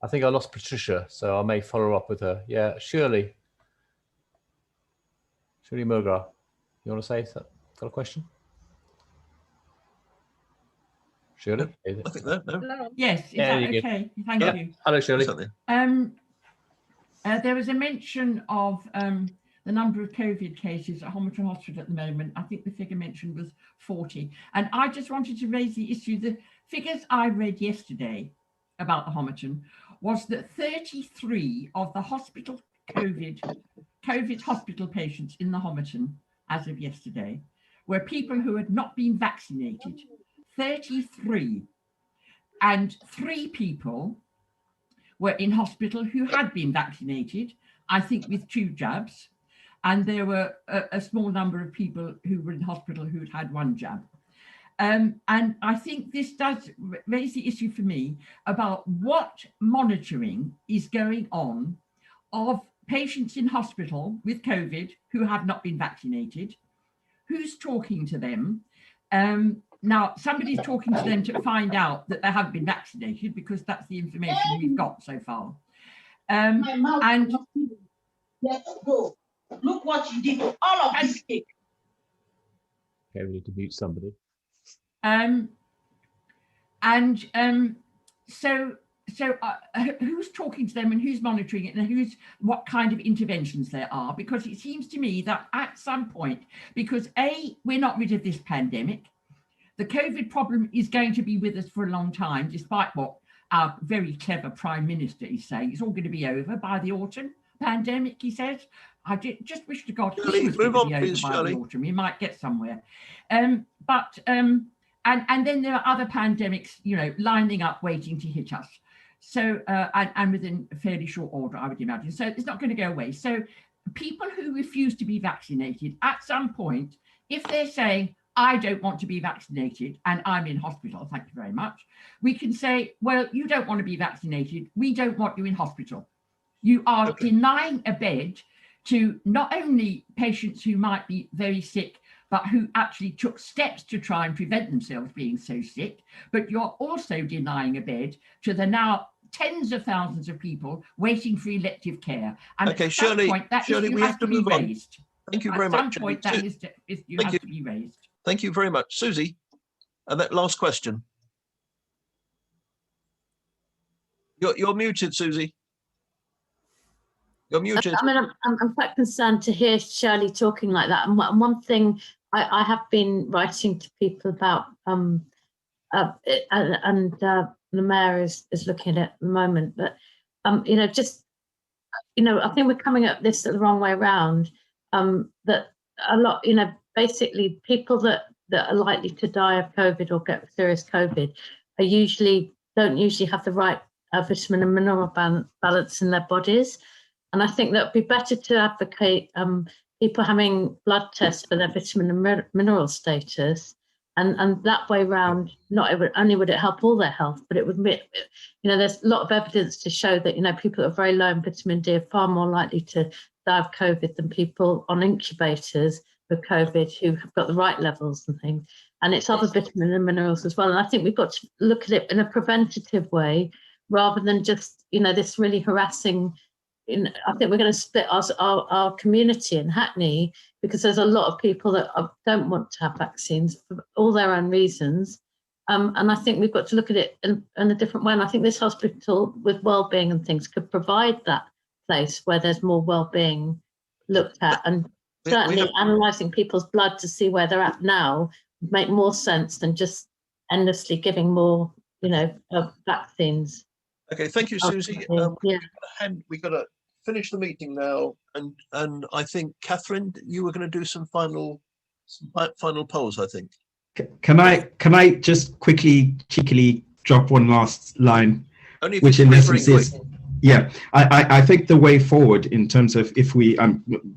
I think I lost Patricia, so I may follow up with her. Yeah, Shirley Mugra, you want to say got a question? Shirley? I think that, no. Yes, is that okay? Thank you. Hello, Shirley. There was a mention of the number of COVID cases at Homerton Hospital at the moment. I think the figure mentioned was 40. And I just wanted to raise the issue. The figures I read yesterday about the Homerton was that 33 of the hospital COVID hospital patients in the Homerton as of yesterday were people who had not been vaccinated. 33. And 3 people were in hospital who had been vaccinated, I think with 2 jabs. And there were a small number of people who were in hospital who'd had 1 jab. And I think this does raise the issue for me about what monitoring is going on of patients in hospital with COVID who have not been vaccinated, who's talking to them. Now, somebody's talking to them to find out that they haven't been vaccinated because that's the information we've got so far. And let's go. Look what you did. All of this cake. Okay, we need to mute somebody. So who's talking to them and who's monitoring it and what kind of interventions there are? Because it seems to me that at some point, because we're not rid of this pandemic, the COVID problem is going to be with us for a long time, despite what our very clever Prime Minister is saying. It's all going to be over by the autumn pandemic, he says. I just wish to God he was going to be over by the autumn. We might get somewhere. And then there are other pandemics, lining up, waiting to hit us. So, and within a fairly short order, I would imagine. So it's not going to go away. So people who refuse to be vaccinated, at some point, if they're saying, I don't want to be vaccinated and I'm in hospital, thank you very much, we can say, well, you don't want to be vaccinated. We don't want you in hospital. You are denying a bed to not only patients who might be very sick, but who actually took steps to try and prevent themselves being so sick, but you're also denying a bed to the now tens of thousands of people waiting for elective care. And at some point, that issue has to be raised. Thank you very much. At some point, that issue has to be raised. Thank you very much. Susie, and that last question. You're muted, Susie. You're muted. I mean, I'm quite concerned to hear Shirley talking like that. And one thing I have been writing to people about, and the mayor is looking at the moment, but I think we're coming at this the wrong way around. That a lot, basically people that are likely to die of COVID or get serious COVID don't usually have the right vitamin and mineral balance in their bodies. And I think that would be better to advocate people having blood tests for their vitamin and mineral status. And that way round, not only would it help all their health, but it would, there's a lot of evidence to show that, people that are very low in vitamin D are far more likely to die of COVID than people on incubators with COVID who have got the right levels and things. and it's other vitamins and minerals as well. And I think we've got to look at it in a preventative way rather than just, you know, this really harassing. I think we're going to split our community in Hackney because there's a lot of people that don't want to have vaccines for all their own reasons. And I think we've got to look at it in a different way. And I think this hospital with wellbeing and things could provide that place where there's more wellbeing looked at, and certainly analysing people's blood to see where they're at now would make more sense than just endlessly giving more, you know, vaccines. Okay, thank you, Susie. We've got to finish the meeting now, and I think Catherine, you were going to do some final polls, I think. Can I just quickly, cheekily drop one last line, Only if which it's in very, essence very is, quick. yeah, I think the way forward in terms of if we,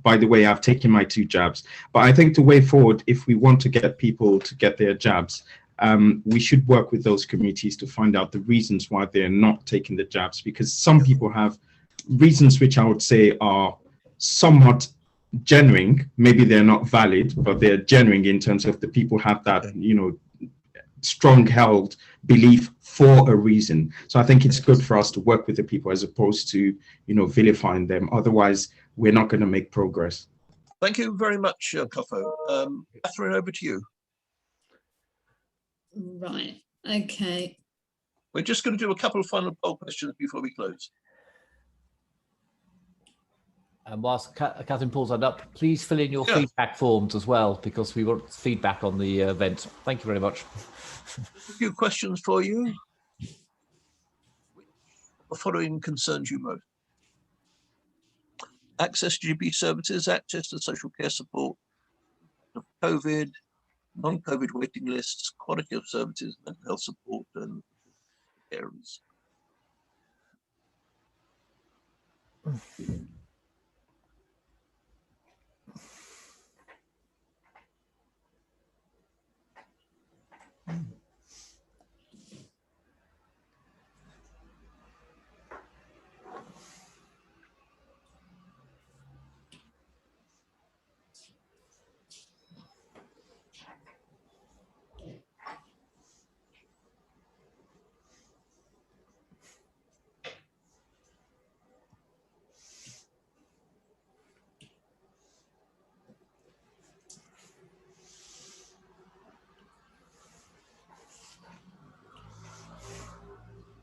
by the way, I've taken my 2 jabs, but I think the way forward, if we want to get people to get their jabs, we should work with those communities to find out the reasons why they're not taking the jabs, because some people have reasons which I would say are somewhat genuine. Maybe they're not valid, but they're genuine in terms of the people have that, you know, strong held belief for a reason. So I think it's good for us to work with the people as opposed to, you know, vilifying them. Otherwise, we're not going to make progress. Thank you very much, Kofo. Catherine, over to you. Right. Okay. We're just going to do a couple of final poll questions before we close. And whilst Catherine pulls that up, please fill in your feedback forms as well, because we want feedback on the event. Thank you very much. A few questions for you. The following concerns you most: access to GP services, access to social care support, COVID, non-COVID waiting lists, quality of services, mental health support, and areas.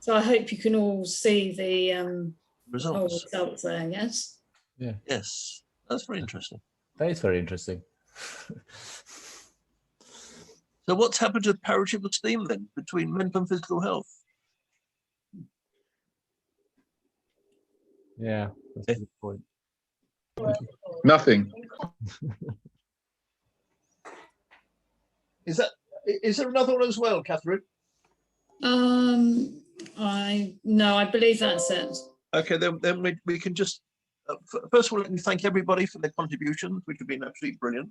So I hope you can all see the results there, yes? Yeah. Yes, that's very interesting. That is very interesting. So what's happened to parity of esteem then between mental and physical health? Yeah, that's a good point. Nothing. Is there another one as well, Catherine? I believe that's it. Okay, then we can just first of all, let me thank everybody for their contributions, which have been absolutely brilliant.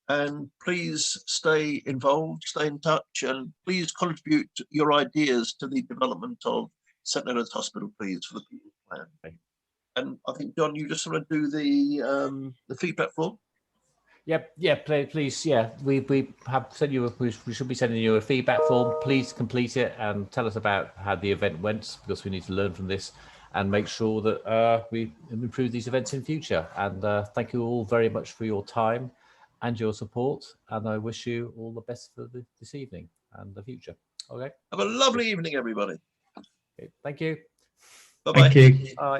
And please stay involved, stay in touch, and please contribute your ideas to the development of St Leonard's Hospital, please, for the people's plan. And I think, John, you just want to do the feedback form. Yeah, please. Yeah, we have sent you. We should be sending you a feedback form. Please complete it and tell us about how the event went, because we need to learn from this and make sure that we improve these events in future. And thank you all very much for your time and your support. And I wish you all the best for this evening and the future. Okay. Have a lovely evening, everybody. Okay, thank you. Bye-bye. Thank you. Bye.